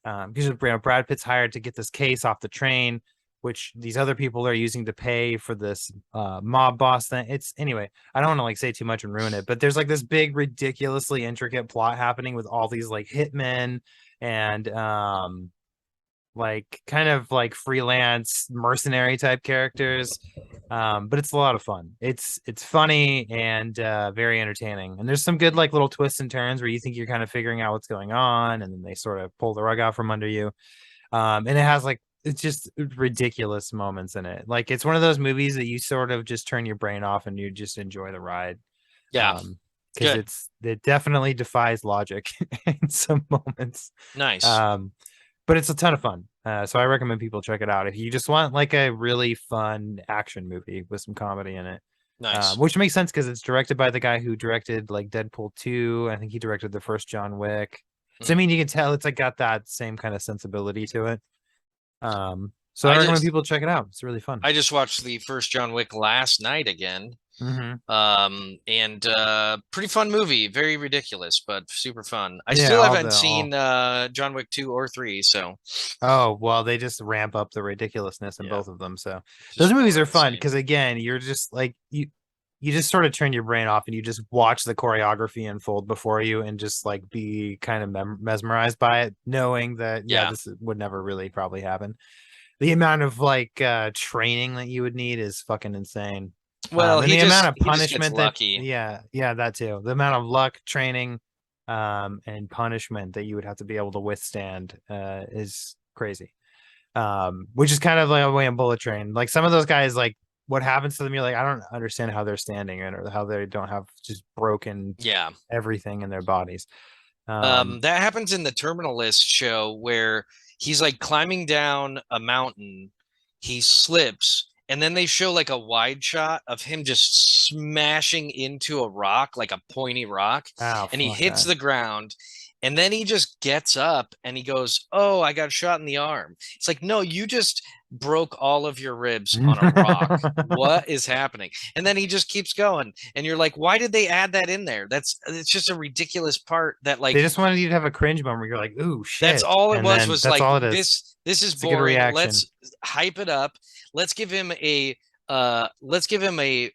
Because Brad Pitt's hired to get this case off the train, which these other people are using to pay for this mob boss thing. It's anyway, I don't want to like say too much and ruin it, but there's like this big, ridiculously intricate plot happening with all these like hitmen and like kind of like freelance mercenary type characters. But it's a lot of fun. It's funny and very entertaining. And there's some good like little twists and turns where you think you're kind of figuring out what's going on, and then they sort of pull the rug out from under you. And it has like it's just ridiculous moments in it. Like it's one of those movies that you sort of just turn your brain off and you just enjoy the ride. Yeah, Because good. it definitely defies logic in some moments. Nice. Um, but it's a ton of fun. So I recommend people check it out if you just want like a really fun action movie with some comedy in it. Nice. Which makes sense because it's directed by the guy who directed like Deadpool 2. I think he directed the first John Wick. So I Mm. mean, you can tell it's like got that same kind of sensibility to it. So I I recommend just people check it out. It's really fun. I just watched the first John Wick last night again. Hmm. And pretty fun movie, very ridiculous, but super fun. I Yeah, still all haven't the seen all. John Wick 2 or 3, so Oh, well, they just ramp up the ridiculousness in yeah, both of them. So those just movies more are fun insane. because again, you're just like you just sort of turn your brain off and you just watch the choreography unfold before you and just like be kind of mesmerized by it, knowing that yeah, Yeah. this would never really probably happen. The amount of like training that you would need is fucking insane. Well, And the amount of he just gets punishment that lucky. yeah, that too. The amount of luck, training, and punishment that you would have to be able to withstand is crazy. Which is kind of like a way in Bullet Train. Like some of those guys, like what happens to them, you're like, I don't understand how they're standing or how they don't have just broken Yeah. everything in their bodies. Um, That happens in the Terminal List show where he's like climbing down a mountain, he slips, and then they show like a wide shot of him just smashing into a rock, like a pointy rock, oh and he fuck hits that. the ground. And then he just gets up and he goes, "Oh, I got shot in the arm." It's like, no, you just broke all of your ribs on a rock. What is happening? And then he just keeps going. And you're like, why did they add that in there? It's just a ridiculous part that They like just wanted you to have a cringe moment where you're like, ooh that's shit. all it And then was that's like all it is. this is It's a good boring. reaction. Let's hype it up. Let's give him a let's give him a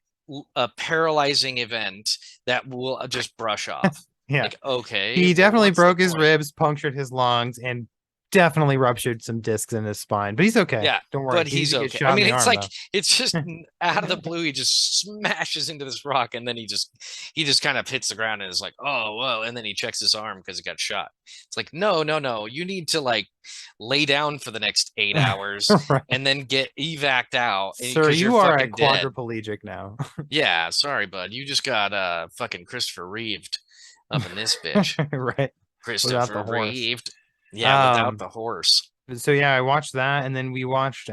a paralyzing event that will just brush off. Yeah. Like, okay, He well, definitely what's the broke his point? ribs, punctured his lungs, and definitely ruptured some discs in his spine. But he's okay. Yeah, Don't worry. but He he's didn't get okay. I shot in mean, the it's arm like though. it's just out of the blue. He just smashes into this rock, and then he just kind of hits the ground and is like, "Oh, whoa!" And then he checks his arm because he got shot. It's like, no, no, no. You need to like lay down for the next 8 hours Right. and then get evac'd out Sir, because you're you are a fucking dead. quadriplegic now. Yeah, sorry, bud. You just got fucking Christopher Reeved up in this bitch. Right. Without the Christopher horse. Reeved. Yeah, without Um the horse. so yeah, I watched that and then we watched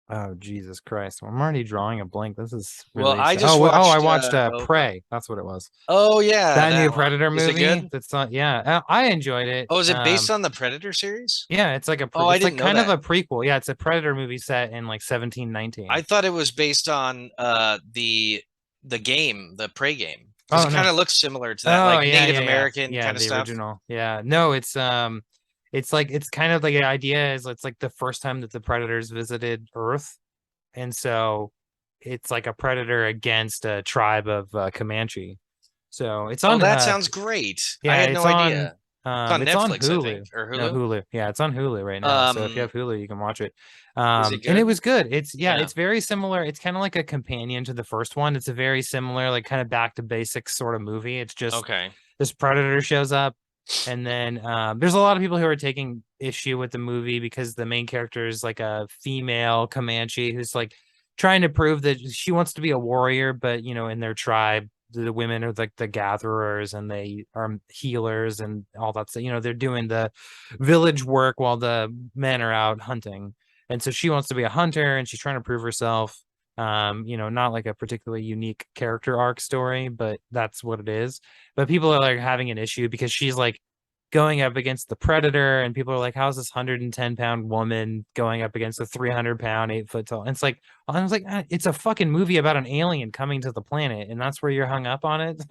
oh Jesus Christ. I'm already drawing a blank. This is Well, really I sad. just Oh, I watched watched oh go. Prey. That's what it was. Oh yeah, That new that one. Predator Is it movie good? that's on, yeah, I enjoyed it. Oh, is it based on the Predator series? Yeah, it's like Oh, I it's like didn't know kind of that. a prequel. Yeah, it's a Predator movie set in like I 1719. thought it was based on the game, the Prey game, because Oh it kind no. of looks similar to that, Oh like yeah, Native yeah, yeah. American Yeah, kind of the stuff. original. Yeah. No, it's like it's kind of like the idea is it's like the first time that the Predators visited Earth. And so it's like a predator against a tribe of Comanche. So it's Oh, on that sounds great. I yeah, had no idea. It's on it's on Netflix, I Hulu. think, or No, Hulu. Hulu. Yeah, it's on Hulu right now. So if you Um, have Hulu, you can watch it. is it And it good? was good. It's yeah, Yeah. it's very similar. It's kind of like a companion to the first one. It's a very similar, like kind of back to basics sort of movie. It's just Okay. this predator shows up, and then there's a lot of people who are taking issue with the movie because the main character is like a female Comanche who's like trying to prove that she wants to be a warrior, but you know, in their tribe, the women are like the gatherers and they are healers and all that. So, you know, they're doing the village work while the men are out hunting. And so she wants to be a hunter and she's trying to prove herself. You know, not like a particularly unique character arc story, but that's what it is. But people are like having an issue because she's like going up against the predator, and people are like, how's this 110-pound woman going up against a 300-pound 8 foot tall? And it's like, I was like, it's a fucking movie about an alien coming to the planet, and that's where you're hung up on it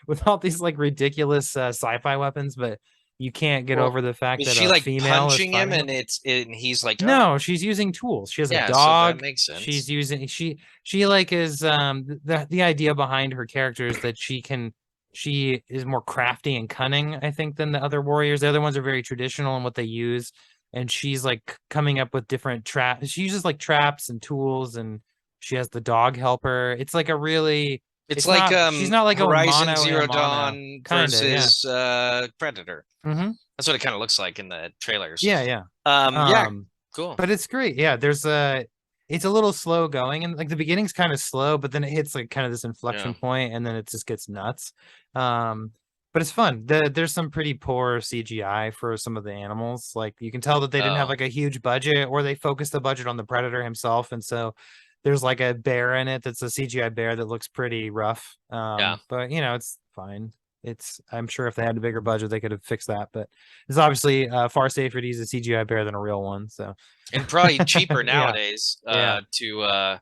with all these like ridiculous sci-fi weapons, but you can't get Well, over the fact is that she a like female is punching him fighting and them. he's like, oh, No, she's using tools. She has a yeah, so that dog. makes She's sense. using she like is the idea behind her character is that she is more crafty and cunning, I think, than the other warriors. The other ones are very traditional in what they use, and she's like coming up with different traps. She uses like traps and tools, and she has the dog helper. It's like a really It's it's like not she's not like going Horizon mono a Zero mono. Dawn Kinda, yeah. versus Predator. Hmm. That's what it kind of looks like in the trailers. Yeah, yeah. Yeah, Um, cool. but it's great. Yeah, it's a little slow going, and like the beginning's kind of slow, but then it hits like kind of this Yeah. inflection point, and then it just gets nuts. Um, but it's fun. There's some pretty poor CGI for some of the animals. Like you can tell that they didn't have Oh, like a huge budget, or they focused the budget on the predator himself, and so there's like a bear in it that's a CGI bear that looks pretty rough. yeah. But you know, it's fine. It's I'm sure if they had a bigger budget, they could have fixed that, but it's obviously far safer to use a CGI bear than a real one. So, And probably cheaper yeah, nowadays yeah. to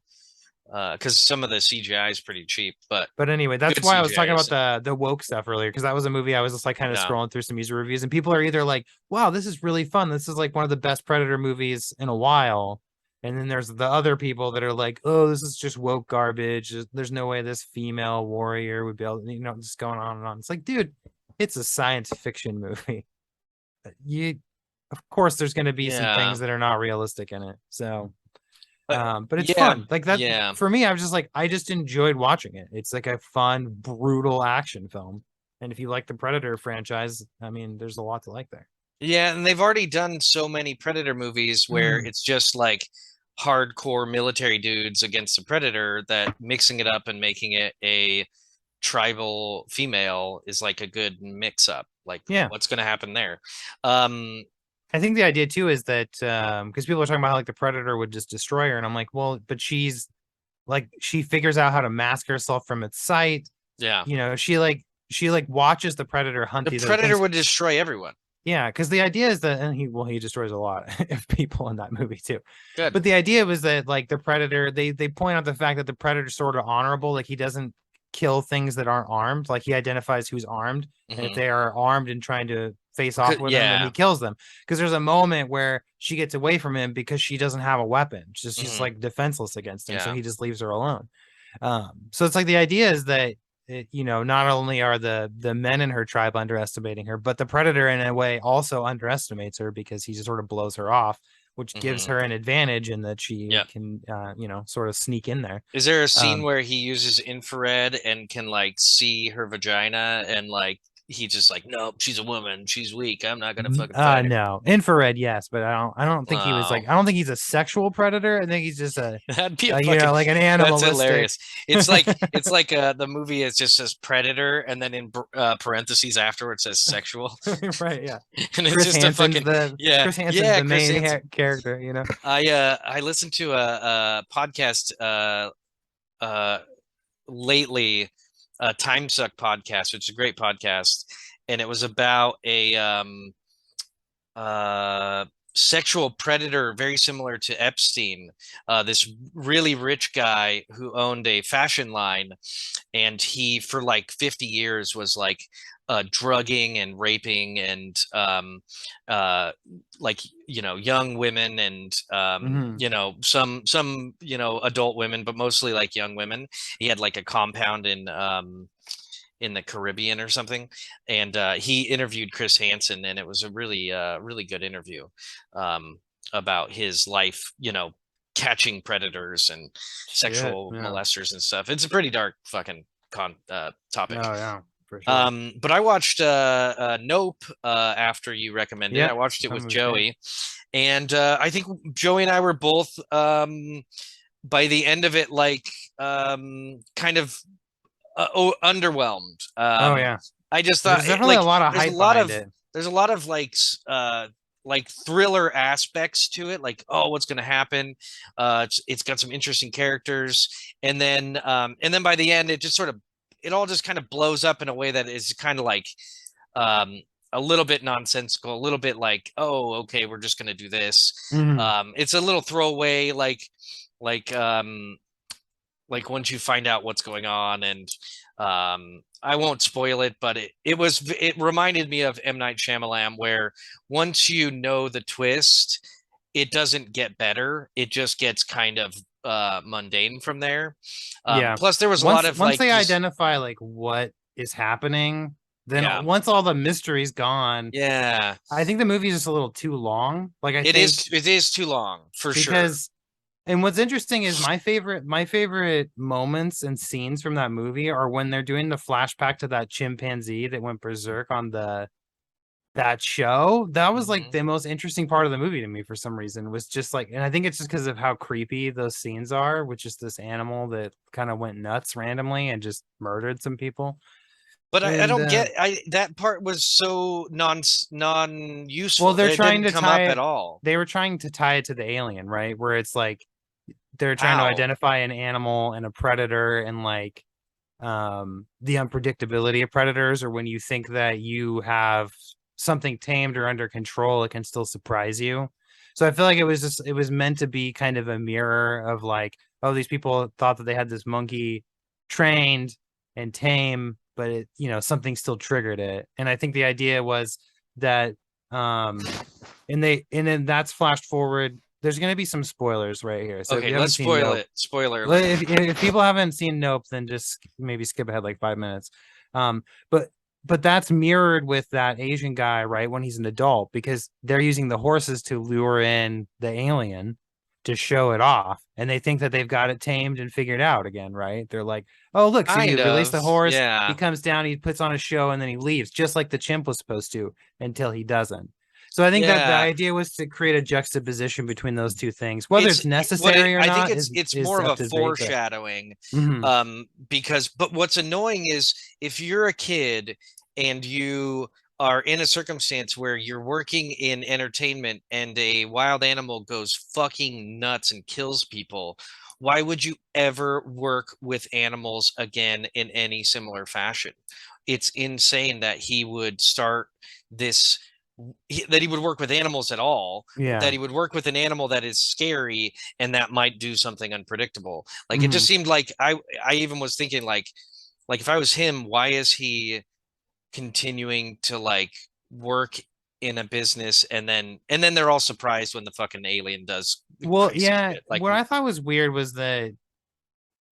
because some of the CGI is pretty cheap, but But anyway, that's good why I was talking CGI about isn't. the woke stuff earlier because that was a movie I was just like kind of Yeah. scrolling through some user reviews, and people are either like, "Wow, this is really fun. This is like one of the best Predator movies in a while," and then there's the other people that are like, "Oh, this is just woke garbage. There's no way this female warrior would be able, you know, just going on and on." It's like, dude, it's a science fiction movie. You, of course, there's going to be some Yeah. things that are not realistic in it. So, But but it's yeah, fun. Like that yeah. for me, I was just like, I just enjoyed watching it. It's like a fun, brutal action film. And if you like the Predator franchise, I mean, there's a lot to like there. Yeah, and they've already done so many Predator movies where it's just like hardcore military dudes against a predator that mixing it up and making it a tribal female is like a good mix up. Like Yeah. what's going to happen there? Um I think the idea too is that because people are talking about how like the Predator would just destroy her, and I'm like, well, but she's like she figures out how to mask herself from its sight. yeah. You know, she like watches the Predator hunt The these other predator things. would destroy everyone. Yeah, because the idea is that, and he destroys a lot of people in that movie too. Good. But the idea was that like the Predator, they point out the fact that the Predator's sort of honorable, like he doesn't kill things that aren't armed, like he identifies who's armed, and if Hmm. they are armed and trying to face off with him, and he kills them. Because there's a moment where she gets away from him because she doesn't have a weapon. She's like defenseless against him, so he just leaves her alone. So it's like the idea is that not only are the men in her tribe underestimating her, but the predator in a way also underestimates her because he just sort of blows her off, which gives her an advantage in that she can sort of sneak in there. Is there a scene where he uses infrared and can like see her vagina and like he just like, nope, she's a woman, she's weak, I'm not gonna fucking fight her? No, infrared, yes, but I don't think he was like, I don't think he's a sexual predator. I think he's just that'd be a fucking, like an animalistic. That's hilarious. It's like the movie is just says predator and then in parentheses afterwards says sexual. Right, yeah. And it's just a fucking Chris Hansen's the main character, I listened to a podcast lately, a Time Suck podcast, which is a great podcast, and it was about a sexual predator very similar to Epstein, this really rich guy who owned a fashion line, and he for like 50 years was like drugging and raping and like young women and some adult women, but mostly like young women. He had like a compound in the Caribbean or something, and he interviewed Chris Hansen, and it was a really good interview about his life, catching predators and sexual molesters and stuff. It's a pretty dark fucking topic. Oh yeah, for sure. But I watched Nope after you recommended it. I watched it with Joey, and I think Joey and I were both by the end of it like kind of underwhelmed. Oh yeah, I just thought there's definitely a lot of hype behind it. There's a lot of like thriller aspects to it, like, oh, what's going to happen? It's got some interesting characters, and then by the end it all just kind of blows up in a way that is kind of like a little bit nonsensical, a little bit like, oh, okay, we're just going to do this. It's a little throwaway, like once you find out what's going on, and I won't spoil it, but it reminded me of M. Night Shyamalan, where once you know the twist, it doesn't get better. It just gets kind of mundane from there. Plus there was a lot of once they identify like what is happening, then once all the mystery's gone, I think the movie is just a little too long. Like it is too long for sure. And what's interesting is my favorite moments and scenes from that movie are when they're doing the flashback to that chimpanzee that went berserk on that show. That was like the most interesting part of the movie to me for some reason. Was just like, and I think it's just because of how creepy those scenes are, which is this animal that kind of went nuts randomly and just murdered some people. But I don't get that part was so non-useful. Well, they're trying to tie it at all. They were trying to tie it to the alien, right? Where it's like they're trying to identify an animal and a predator, and like the unpredictability of predators, or when you think that you have something tamed or under control, it can still surprise you. So I feel like it was meant to be kind of a mirror of like, oh, these people thought that they had this monkey trained and tame, but it, something still triggered it. And I think the idea was that and then that's flashed forward. There's going to be some spoilers right here. So okay, let's spoil it. Spoiler. If people haven't seen Nope, then just maybe skip ahead like 5 minutes. But that's mirrored with that Asian guy, right? When he's an adult, because they're using the horses to lure in the alien to show it off, and they think that they've got it tamed and figured out again, right? They're like, oh, look, so you release the horse, he comes down, he puts on a show, and then he leaves, just like the chimp was supposed to, until he doesn't. So I think that the idea was to create a juxtaposition between those two things, whether it's necessary or not. I think it's more of a foreshadowing, because but what's annoying is if you're a kid and you are in a circumstance where you're working in entertainment and a wild animal goes fucking nuts and kills people, why would you ever work with animals again in any similar fashion? It's insane that he would start this, that he would work with animals at all, that he would work with an animal that is scary and that might do something unpredictable. Like it just seemed like I even was thinking like if I was him, why is he continuing to like work in a business and then they're all surprised when the fucking alien does Well, crazy yeah, shit. Like, what I thought was weird was that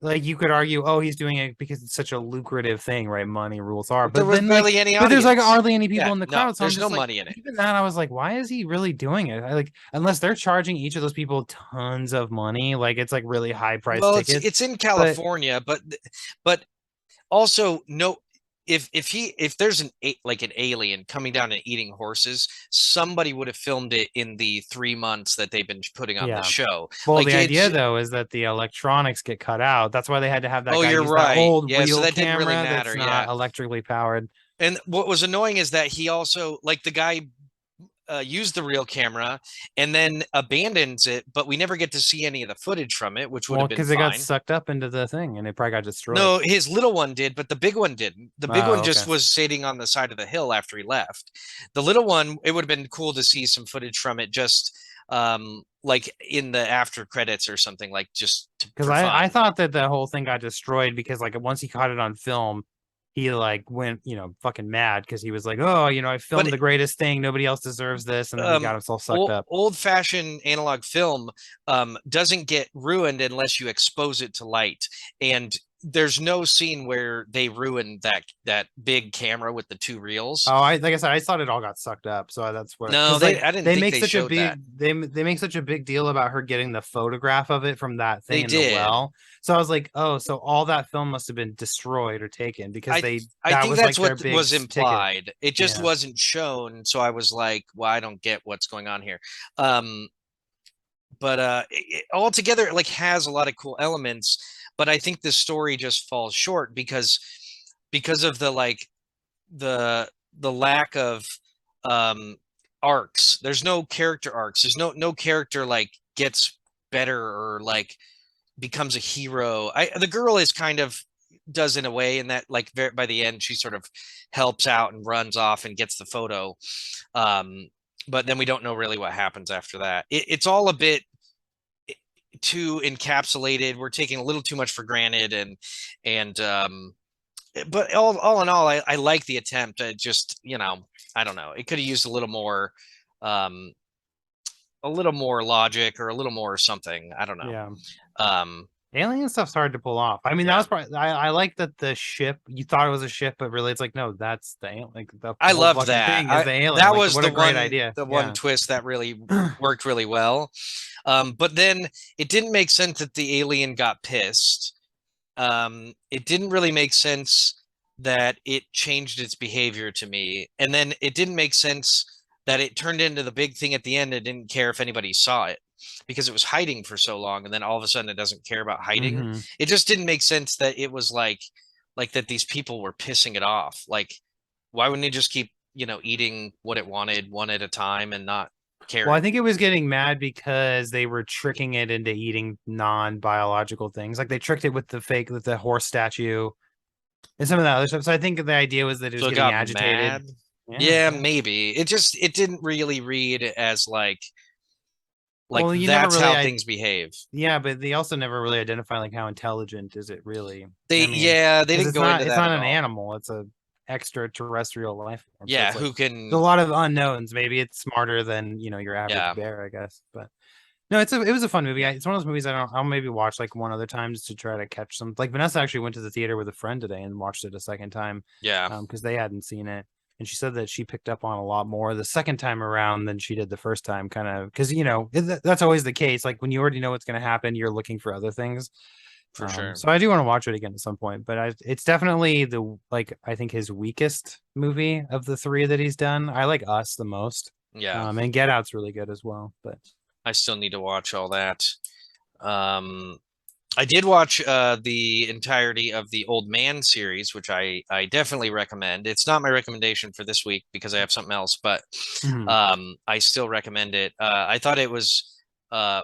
like you could argue, oh, he's doing it because it's such a lucrative thing, right? Money rules are. there But was then like barely any but there's like audience. hardly any people Yeah, in the no, crowd. So I'm there's no just like money in it. even that I was like, why is he really doing it? I like unless they're charging each of those people tons of money, like it's like really high price Well, tickets. it's in But California, but also no, if there's like an alien coming down and eating horses, somebody would have filmed it in the 3 months that they've been putting on the yeah. show. Well, Like the idea it's though is that the electronics get cut out. That's why they had to have that oh, guy you're use that right. old Yeah, so reel that didn't really camera that's matter. not Yeah. electrically powered. And what was annoying is that he also, like, the guy used the real camera and then abandons it, but we never get to see any of the footage from it, which would Well, have been because it got fine. sucked up into the thing and it probably got destroyed. No, his little one did, but the big one didn't. The big one Oh, just okay. was sitting on the side of the hill after he left. The little one, it would have been cool to see some footage from it, just like in the after credits or something, like just Because for I fun. thought that the whole thing got destroyed because like once he caught it on film, he like went, fucking mad because he was like, oh, I But filmed the greatest thing. Nobody else deserves this. And then he got himself sucked up. old fashioned analog film doesn't get ruined unless you expose it to light. And there's no scene where they ruin that big camera with the two reels. Oh, like I said, I thought it all got sucked up. So that's what, No, because like I didn't they think make they such a showed that. big they make such a big deal about her getting the photograph of it from that thing They in the did. well. So I was like, oh, so all that film must have been destroyed or taken because I they I that think was that's like their what big was ticket. implied. It just Yeah. wasn't shown, so I was like, well, I don't get what's going on here. Um, but altogether, it like has a lot of cool elements, but I think the story just falls short because of the like the lack of um arcs. There's no character arcs. There's no character like gets better or like becomes a hero. The girl is kind of does in a way, in that like by the end she sort of helps out and runs off and gets the photo. Um, but then we don't know really what happens after that. It's all a bit too encapsulated. We're taking a little too much for granted, and but all in all, I like the attempt. I just, I don't know. It could have used um, a little more logic or a little more something. I don't know. Yeah. Um, Alien stuff's hard to pull off. I mean, that yeah, was probably I like that the ship, you thought it was a ship, but really it's like, no, that's the alien. Like the I whole loved fucking that. thing is the alien. That Like was what a great idea. the one Yeah. twist that really worked really well. But then it didn't make sense that the alien got pissed. It didn't really make sense that it changed its behavior to me. And then it didn't make sense that it turned into the big thing at the end and didn't care if anybody saw it because it was hiding for so long. And then all of a sudden it doesn't care about hiding. Hmm. It just didn't make sense that it was like that these people were pissing it off. Like, why wouldn't it just keep, eating what it wanted one at a time and not Well, I caring? think it was getting mad because they were tricking it into eating non-biological things. Like they tricked it with the horse statue and some of that other stuff. So I think the idea was that it was So it getting got agitated. mad. Yeah, Yeah, yeah. maybe. It didn't really read as like Well, you never that's really how I things behave. yeah, but they also never really identify like how intelligent is it really. They I mean, Yeah, they because didn't go into it's that not at an all. animal, it's a extraterrestrial life form. So Yeah, it's like who there's a can lot of unknowns. Maybe it's smarter than, your average yeah, bear, I guess. But no, it was a fun movie. It's one of those movies I'll maybe watch like one other time just to try to catch some. Like Vanessa actually went to the theater with a friend today and watched it a second time, yeah, because they hadn't seen it, and she said that she picked up on a lot more the second time around than she did the first time. Kind of because that's always the case. Like when you already know what's going to happen, you're looking for other things. for sure. So I do want to watch it again at some point, but it's definitely I think his weakest movie of the three that he's done. I like Us the most. Yeah. And Get Out's really good as well, but. I still need to watch all that. Um I did watch the entirety of the Old Man series, which I definitely recommend. It's not my recommendation for this week because I have something else, but Mhm. I still recommend it. I thought it was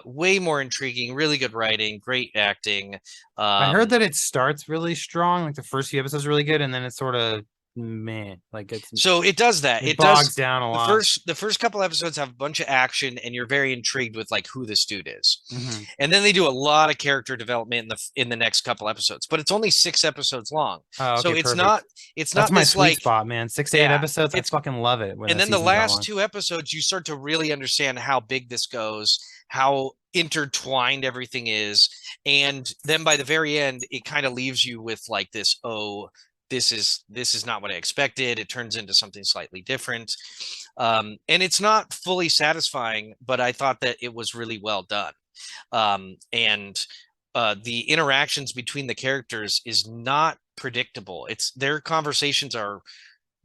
way more intriguing, really good writing, great acting. I heard Um, that it starts really strong, like the first few episodes are really good, and then it sort of man, like So it does that. it It does bogs down a lot. the first couple episodes have a bunch of action and you're very intrigued with like who this dude is. Hmm. And then they do a lot of character development in the next couple episodes, but it's only 6 episodes long. Oh, So okay, perfect. it's That's not my this sweet like spot, man. 6 to 8 yeah, episodes. I it's fucking love it when and a then the season's that last long. 2 episodes you start to really understand how big this goes, how intertwined everything is, and then by the very end it kind of leaves you with like this, oh, this is not what I expected. It turns into something slightly different. And it's not fully satisfying, but I thought that it was really well done. And the interactions between the characters is not predictable. It's their conversations are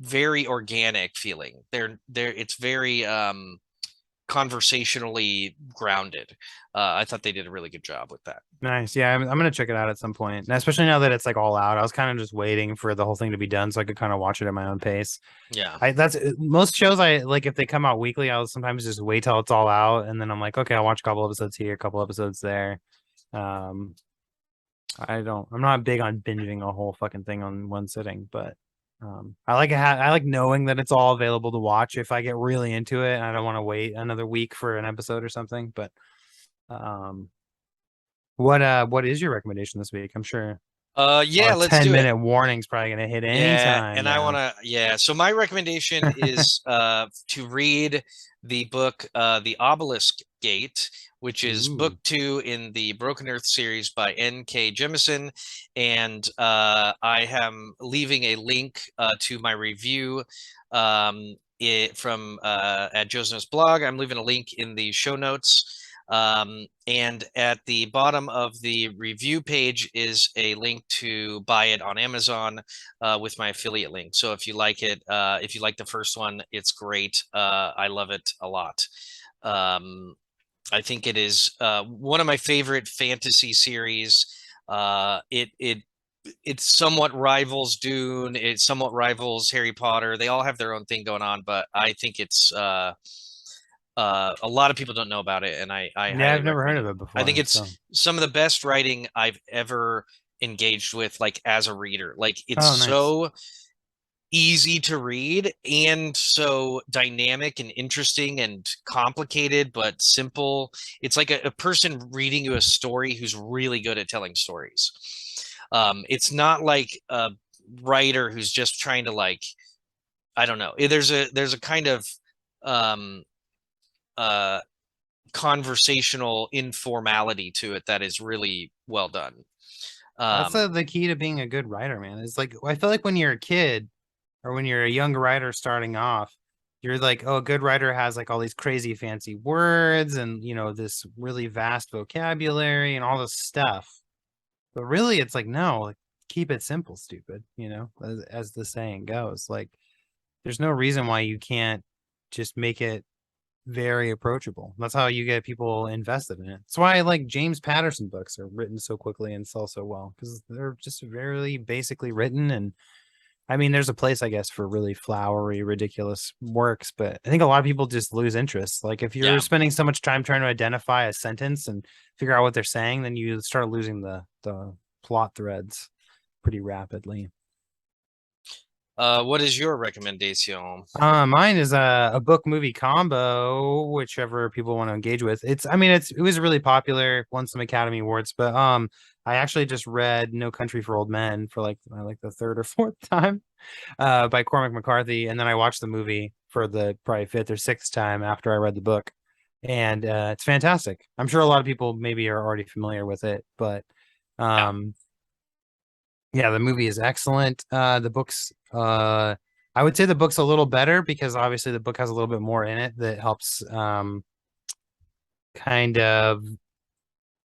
very organic feeling. They're it's very conversationally grounded. I thought they did a really good job with that. Nice. Yeah, I'm gonna check it out at some point. And especially now that it's like all out. I was kind of just waiting for the whole thing to be done so I could kind of watch it at my own pace. Yeah. I that's most shows I like if they come out weekly, I'll sometimes just wait till it's all out and then I'm like, okay, I'll watch a couple episodes here, a couple episodes there. Um, I'm not big on binging a whole fucking thing on one sitting, but I like knowing that it's all available to watch if I get really into it and I don't want to wait another week for an episode or something. But um, what is your recommendation this week? I'm sure Yeah, our let's 10 do it. minute warning's probably gonna hit any Yeah, time and I want now. to so my recommendation is to read the book The Obelisk Gate, which is book Ooh, 2 in the Broken Earth series by N.K. Jemisin, and I am leaving a link to my review from at Joseph's blog. I'm leaving a link in the show notes. And at the bottom of the review page is a link to buy it on Amazon with my affiliate link. So if you like it, if you like the first one, it's great. I love it a lot. Um, I think it is one of my favorite fantasy series. It somewhat rivals Dune. It somewhat rivals Harry Potter. They all have their own thing going on, but I think it's a lot of people don't know about it, and I yeah, highly I've never heard recommend of it. it I think before. it's So, some of the best writing I've ever engaged with, like as a reader. Like it's oh, nice. so easy to read and so dynamic and interesting and complicated but simple. It's like a person reading you a story who's really good at telling stories. It's not like a writer who's just trying to like, I don't know. There's a kind of um uh conversational informality to it that is really well done. That's Um, the key to being a good writer, man. It's like I feel like when you're a kid or when you're a young writer starting off, you're like, oh, a good writer has like all these crazy fancy words and this really vast vocabulary and all this stuff. But really, it's like no, like, keep it simple, stupid. As the saying goes. Like, there's no reason why you can't just make it very approachable. That's how you get people invested in it. That's why like James Patterson books are written so quickly and sell so well because they're just very basically written. And I mean, there's a place, I guess, for really flowery, ridiculous works, but I think a lot of people just lose interest. Like if you're yeah. spending so much time trying to identify a sentence and figure out what they're saying, then you start losing the plot threads pretty rapidly. What is your recommendation? Mine is a book movie combo, whichever people want to engage with. It was really popular, won some Academy Awards, but I actually just read No Country for Old Men for like the third or fourth time, by Cormac McCarthy, and then I watched the movie for the probably fifth or sixth time after I read the book, and it's fantastic. I'm sure a lot of people maybe are already familiar with it, but Yeah. um, yeah, the movie is excellent. The book's I would say the book's a little better because obviously the book has a little bit more in it that helps kind of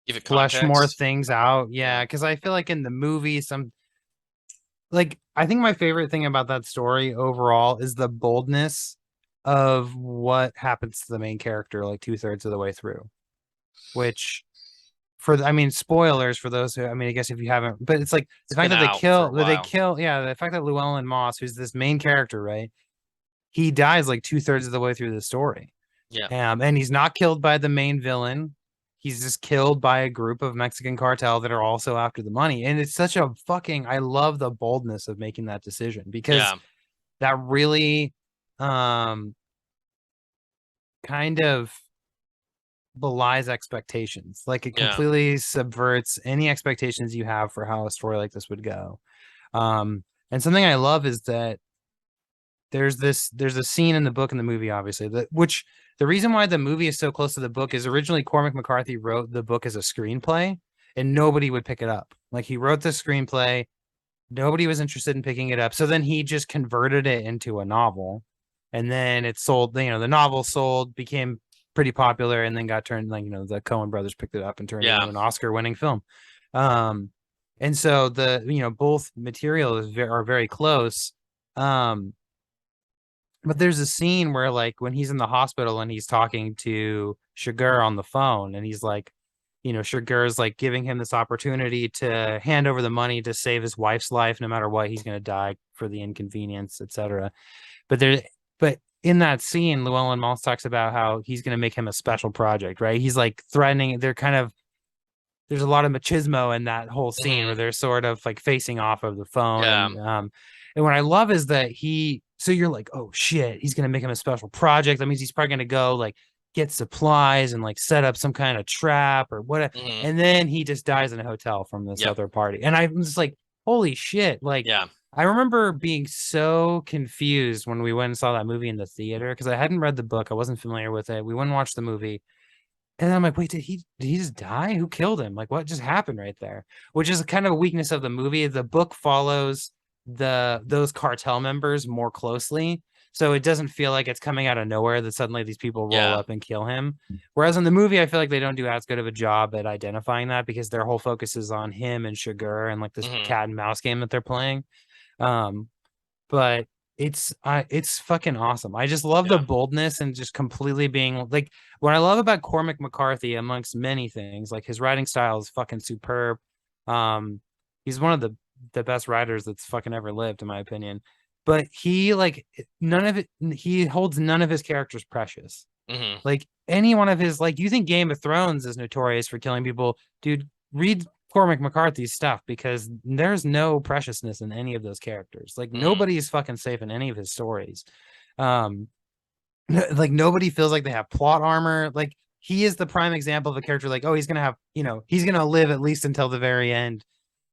Give it flesh more context. things out. Yeah. Yeah, because I feel like in the movie some like I think my favorite thing about that story overall is the boldness of what happens to the main character like two-thirds of the way through, which I mean, spoilers for those who, I mean, I guess if you haven't, but it's like the It's fact been out for a that they while. kill, yeah, the fact that Llewellyn Moss, who's this main character, right? He dies like two-thirds of the way through the story. Yeah. And he's not killed by the main villain. he's just killed by a group of Mexican cartel that are also after the money. And it's such a fucking, I love the boldness of making that decision because Yeah. that really um kind of belies expectations. Like it Yeah. completely subverts any expectations you have for how a story like this would go. And something I love is that there's a scene in the book and the movie, obviously, that which the reason why the movie is so close to the book is originally Cormac McCarthy wrote the book as a screenplay and nobody would pick it up. Like he wrote the screenplay, nobody was interested in picking it up. So then he just converted it into a novel. And then it sold, the novel sold, became pretty popular, and then got turned like, the Coen brothers picked it up and turned it Yeah. into an Oscar-winning film. Um, and so both materials are very close. Um, but there's a scene where like when he's in the hospital and he's talking to Sugar on the phone and he's like, Sugar's like giving him this opportunity to hand over the money to save his wife's life. No matter what, he's going to die for the inconvenience, etc. But but in that scene, Llewellyn Moss talks about how he's going to make him a special project, right? He's like threatening. There's a lot of machismo in that whole scene Hmm. where they're sort of like facing off of the phone. Yeah. And what I love is that so you're like, oh shit, he's gonna make him a special project. That means he's probably gonna go like get supplies and like set up some kind of trap or whatever. Hmm. And then he just dies in a hotel from this Yep. other party. And I'm just like, holy shit. Like Yeah. I remember being so confused when we went and saw that movie in the theater because I hadn't read the book. I wasn't familiar with it. We went and watched the movie. And I'm like, wait, did he just die? Who killed him? Like, what just happened right there? Which is kind of a weakness of the movie. The book follows those cartel members more closely. So it doesn't feel like it's coming out of nowhere that suddenly these people roll Yeah. up and kill him. Whereas in the movie, I feel like they don't do as good of a job at identifying that because their whole focus is on him and Sugar and like this Hmm. cat and mouse game that they're playing. Um, but it's fucking awesome. I just love the Yeah. boldness and just completely being like what I love about Cormac McCarthy amongst many things, like his writing style is fucking superb. Um, he's one of the best writers that's fucking ever lived, in my opinion. But he like none of it he holds none of his characters precious. Hmm. Like any one of his like you think Game of Thrones is notorious for killing people, dude, read Cormac McCarthy's stuff because there's no preciousness in any of those characters. Like Hmm. nobody is fucking safe in any of his stories. Um like nobody feels like they have plot armor. Like he is the prime example of a character like, oh, he's gonna have, he's gonna live at least until the very end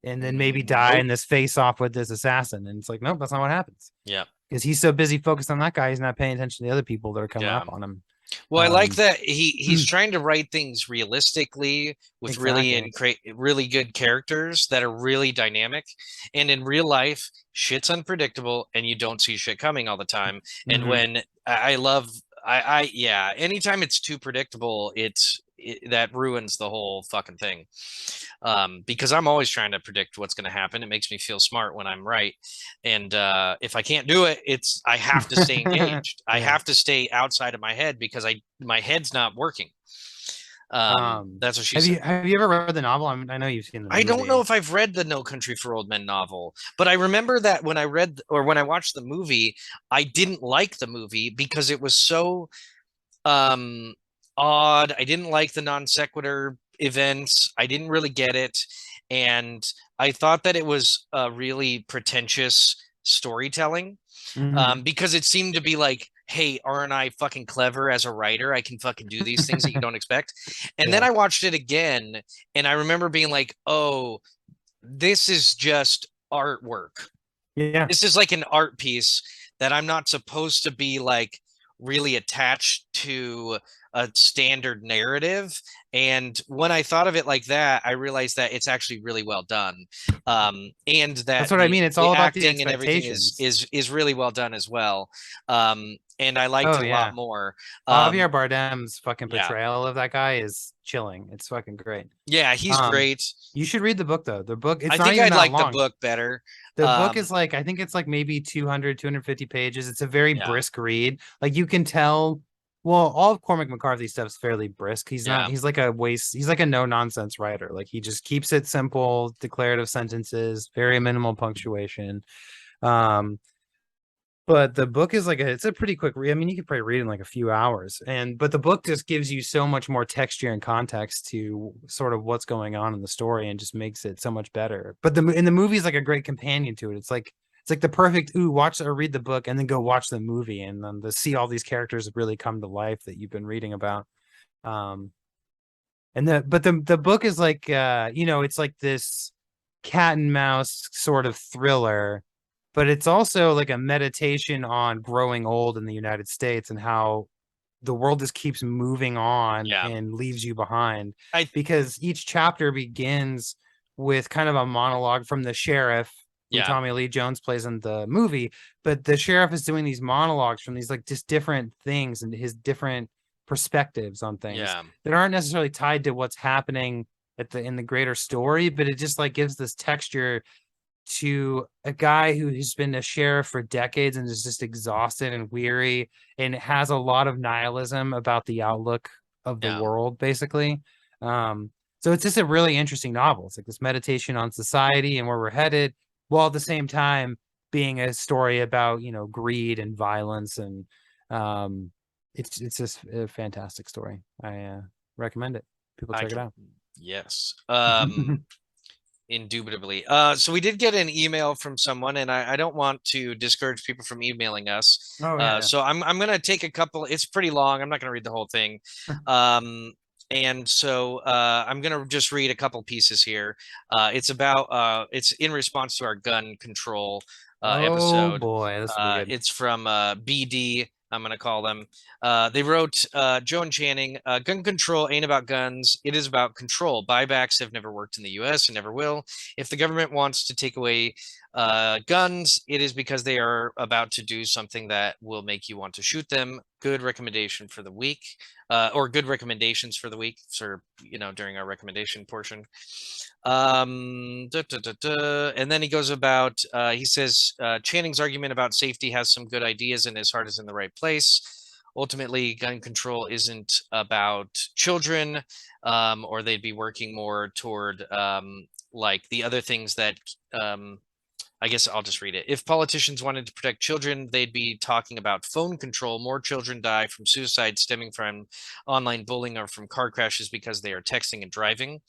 and then maybe die Nope. in this face off with this assassin. And it's like, nope, that's not what happens. Yeah. Because he's so busy focused on that guy, he's not paying attention to the other people that are coming Yeah. up on him. Well, I like Um that he's trying to write things realistically with exactly. really good characters that are really dynamic. And in real life, shit's unpredictable and you don't see shit coming all the time. And Mm-hmm. when I love yeah, anytime it's too predictable, that ruins the whole fucking thing. Because I'm always trying to predict what's going to happen. It makes me feel smart when I'm right. And if I can't do it, I have to stay engaged. I Yeah. have to stay outside of my head because my head's not working. That's what she Have said. you ever read the novel? I know you've seen the I don't know movie. if I've read the No Country for Old Men novel, but I remember that when I read or when I watched the movie, I didn't like the movie because it was so um odd. I didn't like the non sequitur events. I didn't really get it. And I thought that it was a really pretentious storytelling Hmm. because it seemed to be like, hey, aren't I fucking clever as a writer? I can fucking do these things that you don't expect. And then Yeah. I watched it again and I remember being like, oh, this is just artwork. Yeah. This is like an art piece that I'm not supposed to be like really attached to a standard narrative. And when I thought of it like that, I realized that it's actually really well done. And That's that what I mean. It's the all about the acting and everything is expectations. is really well done as well. And I liked Oh it a lot yeah. more. Javier Bardem's fucking Yeah. portrayal of that guy is chilling. It's fucking great. Yeah, he's Um, great. you should read the book though. The book, I it's not think even I'd that like the long. book better. The book Um, is like, I think it's like maybe 250 pages. It's a very yeah, brisk read. Like you can tell, well, all of Cormac McCarthy's stuff's fairly brisk. yeah. He's like a no nonsense writer. Like he just keeps it simple, declarative sentences, very minimal punctuation. Um, But the book is like it's a pretty quick read. I mean, you could probably read in like a few hours. But the book just gives you so much more texture and context to sort of what's going on in the story and just makes it so much better. But the movie is like a great companion to it. It's like the perfect watch or read the book and then go watch the movie and then to see all these characters really come to life that you've been reading about. Um the book is like it's like this cat and mouse sort of thriller, but it's also like a meditation on growing old in the United States and how the world just keeps moving on Yeah. and leaves you behind I because each chapter begins with kind of a monologue from the sheriff who yeah. Tommy Lee Jones plays in the movie, but the sheriff is doing these monologues from these like just different things and his different perspectives on things Yeah. that aren't necessarily tied to what's happening in the greater story, but it just like gives this texture to a guy who's been a sheriff for decades and is just exhausted and weary and has a lot of nihilism about the outlook of the Yeah. world, basically. So it's just a really interesting novel. It's like this meditation on society and where we're headed, while at the same time being a story about, greed and violence. And it's just a fantastic story. I recommend it. People I check it can out. yes. Indubitably. So we did get an email from someone, and I don't want to discourage people from emailing us. Oh yeah, So I'm gonna take a couple. It's pretty long. I'm not gonna read the whole thing. yeah. And so I'm gonna just read a couple pieces here. It's in response to our gun control Oh episode. boy, this will be good. It's from BD. I'm gonna call them. They wrote, Joe and Channing, gun control ain't about guns. It is about control. Buybacks have never worked in the US and never will. If the government wants to take away guns, it is because they are about to do something that will make you want to shoot them. Good recommendation for the week, or good recommendations for the week, for, during our recommendation portion. And then he goes about, he says, Channing's argument about safety has some good ideas and his heart is in the right place. Ultimately, gun control isn't about children, or they'd be working more toward like the other things that I guess I'll just read it. If politicians wanted to protect children, they'd be talking about phone control. More children die from suicide stemming from online bullying or from car crashes because they are texting and driving.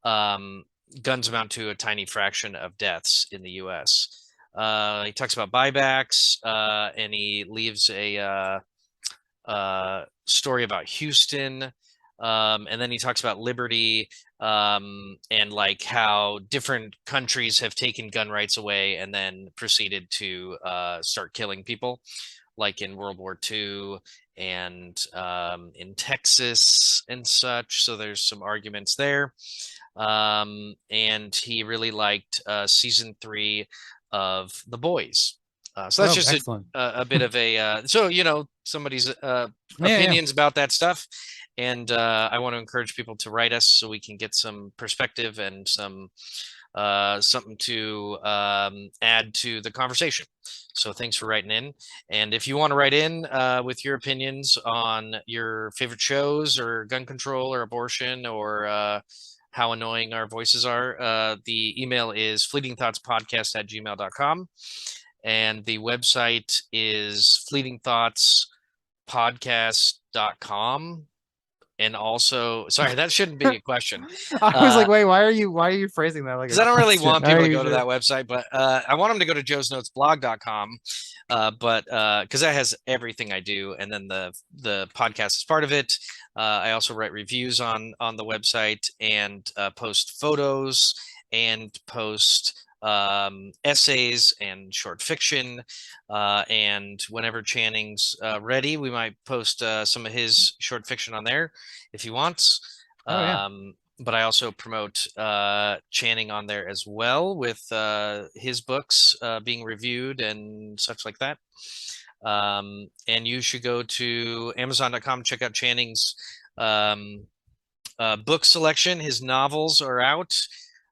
Um, Guns amount to a tiny fraction of deaths in the US. He talks about buybacks, and he leaves a story about Houston. And then he talks about liberty, and like how different countries have taken gun rights away and then proceeded to start killing people, like in World War II and in Texas and such. So there's some arguments there. And he really liked season 3 of The Boys. So that's Oh, just excellent. a bit of a somebody's Yeah, yeah. opinions about that stuff, and I want to encourage people to write us so we can get some perspective and some something to add to the conversation. So thanks for writing in. And if you want to write in with your opinions on your favorite shows or gun control or abortion or how annoying our voices are, the email is fleetingthoughtspodcast@gmail.com. And the website is fleetingthoughtspodcast.com. And also, sorry, that shouldn't be a question. I was like, Uh, wait, why are you phrasing that like because a I don't really question? want people Are to you go to sure? that website, but I want them to go to joesnotesblog.com. But because that has everything I do, and then the podcast is part of it. I also write reviews on the website and post photos and post essays and short fiction. And whenever Channing's ready, we might post some of his short fiction on there if he wants. Oh yeah. But I also promote Channing on there as well with his books being reviewed and such like that. And you should go to Amazon.com, check out Channing's um, book selection. His novels are out.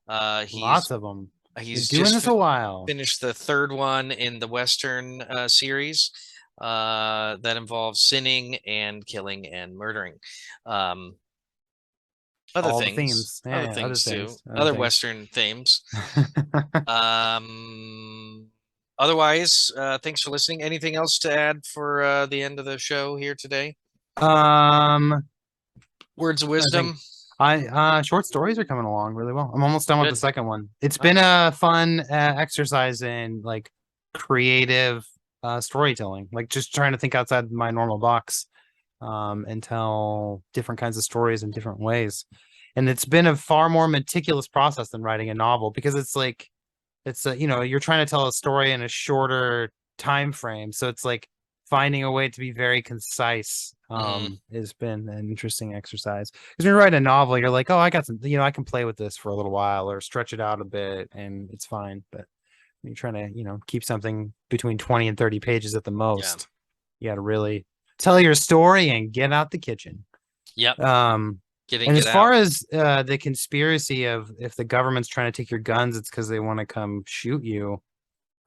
Lots He's of them. Been he's doing just this a while. finished the third one in the Western series that involves sinning and killing and murdering. Um, All the themes. other Yeah, yeah, other things too, things. Other other things. Western themes. Um, otherwise, thanks for listening. Anything else to add for the end of the show here today? Um, Words of I think wisdom. short stories are coming along really well. I'm almost done with the Good. second one. It's been a fun exercise in like creative storytelling, like just trying to think outside my normal box and tell different kinds of stories in different ways. And it's been a far more meticulous process than writing a novel because it's like it's you know, you're trying to tell a story in a shorter time frame, so it's like finding a way to be very concise has been an interesting exercise because when you write a novel you're like, oh, I got some, you know, I can play with this for a little while or stretch it out a bit and it's fine. But when you're trying to, you know, keep something between 20 and 30 pages at the Yeah. most, you got to really tell your story and get out the kitchen. Yep. um and as Get far out. as the conspiracy of if the government's trying to take your guns, it's because they want to come shoot you.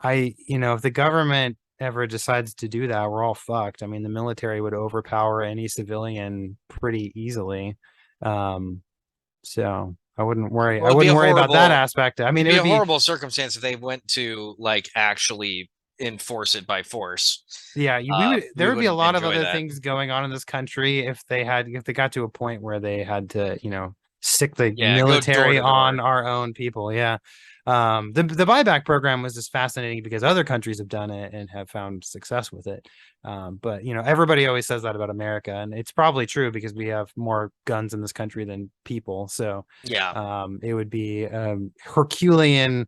You know, if the government ever decides to do that, we're all fucked. I mean, the military would overpower any civilian pretty easily. Um, so I wouldn't worry. Well, I wouldn't worry about that aspect. I mean, it'd it be would a be, horrible circumstance if they went to like actually enforce it by force. yeah, we would, We there would be a wouldn't lot of enjoy other that. things going on in this country if they got to a point where they had to, you know, stick the Yeah, go door military to on door. our own people. Yeah. The buyback program was just fascinating because other countries have done it and have found success with it. But you know, everybody always says that about America, and it's probably true because we have more guns in this country than people. So Yeah. it would be Herculean,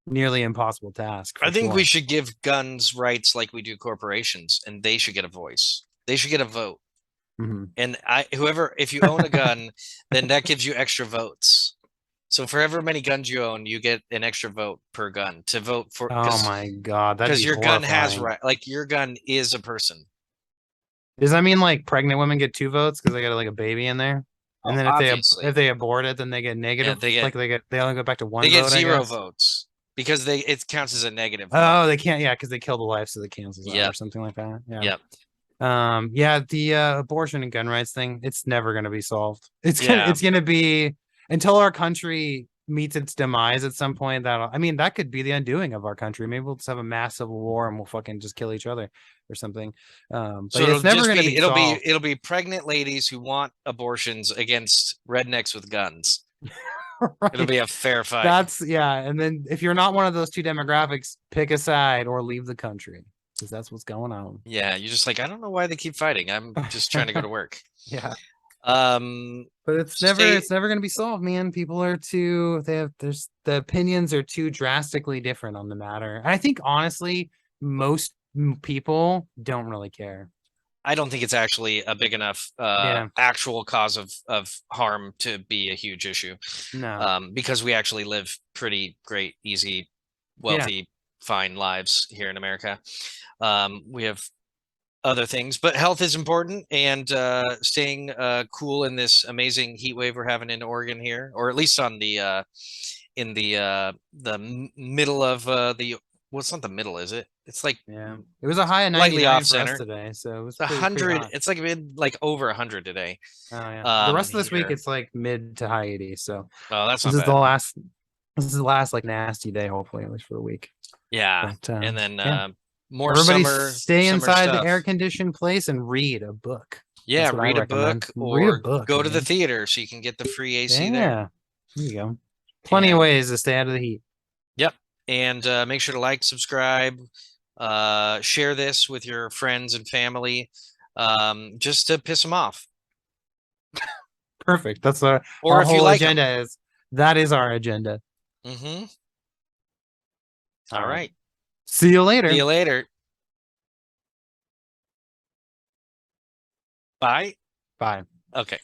nearly impossible task I for think we sure. should give guns rights like we do corporations, and they should get a voice. They should get a vote. Mhm. And whoever, if you own a gun, then that gives you extra votes. So for however many guns you own, you get an extra vote per gun to vote for, Oh my God, that'd because be your gun has horrifying. right, like your gun is a person. Does that mean like pregnant women get two votes because they got like a baby in there? And Oh, then if obviously, they abort it, then they get yeah, negative, like they only go back to they one get vote, I zero guess. votes because it counts as a negative vote. Oh, they can't, yeah, because they kill the life, so they cancels out or Yep, something like that. Yeah. yep, Yeah, the abortion and gun rights thing, it's never gonna be solved. yeah. It's gonna be until our country meets its demise at some point. That I mean, that could be the undoing of our country. Maybe we'll just have a mass civil war and we'll fucking just kill each other or something. But So it's never gonna be solved. it'll be pregnant ladies who want abortions against rednecks with guns. It'll Right. be a fair fight. That's yeah. And then if you're not one of those two demographics, pick a side or leave the country because that's what's going on. Yeah, you're just like, I don't know why they keep fighting. I'm just trying to go to work. Yeah. Um, But stay. it's never going to be solved, man. People are too they have there's the opinions are too drastically different on the matter. And I think honestly, most people don't really care. I don't think it's actually a big enough Yeah. actual cause of harm to be a huge issue. No. Because we actually live pretty great, easy, Yeah. wealthy, fine lives here in America. We have other things, but health is important, and staying cool in this amazing heat wave we're having in Oregon here, or at least on the in the middle of the well, it's not the middle, is it? It's like Yeah. It was a high of slightly off 99 for us center. today, so it was It's a pretty hundred. hot. It's like mid, like over 100 today. Oh yeah. The rest of this week Here. it's like mid to high 80s. So Oh, that's this not is the bad. last this is the last like nasty day, hopefully, at least for the week. Yeah, But and then yeah. more Everybody stay summer inside the stuff. air conditioned place and read a book. Yeah, That's what I read a recommend. book Read a or book, go to the man. theater so you can get the free AC there. Yeah. There you go. Plenty of And ways to stay out of the heat. yep, and make sure to like, subscribe, share this with your friends and family, just to piss them off. Perfect. That's Or our if you whole like them. agenda is. That is our agenda. Mm-hmm. All All right. right. See you See later. you later. Bye. Bye. Okay.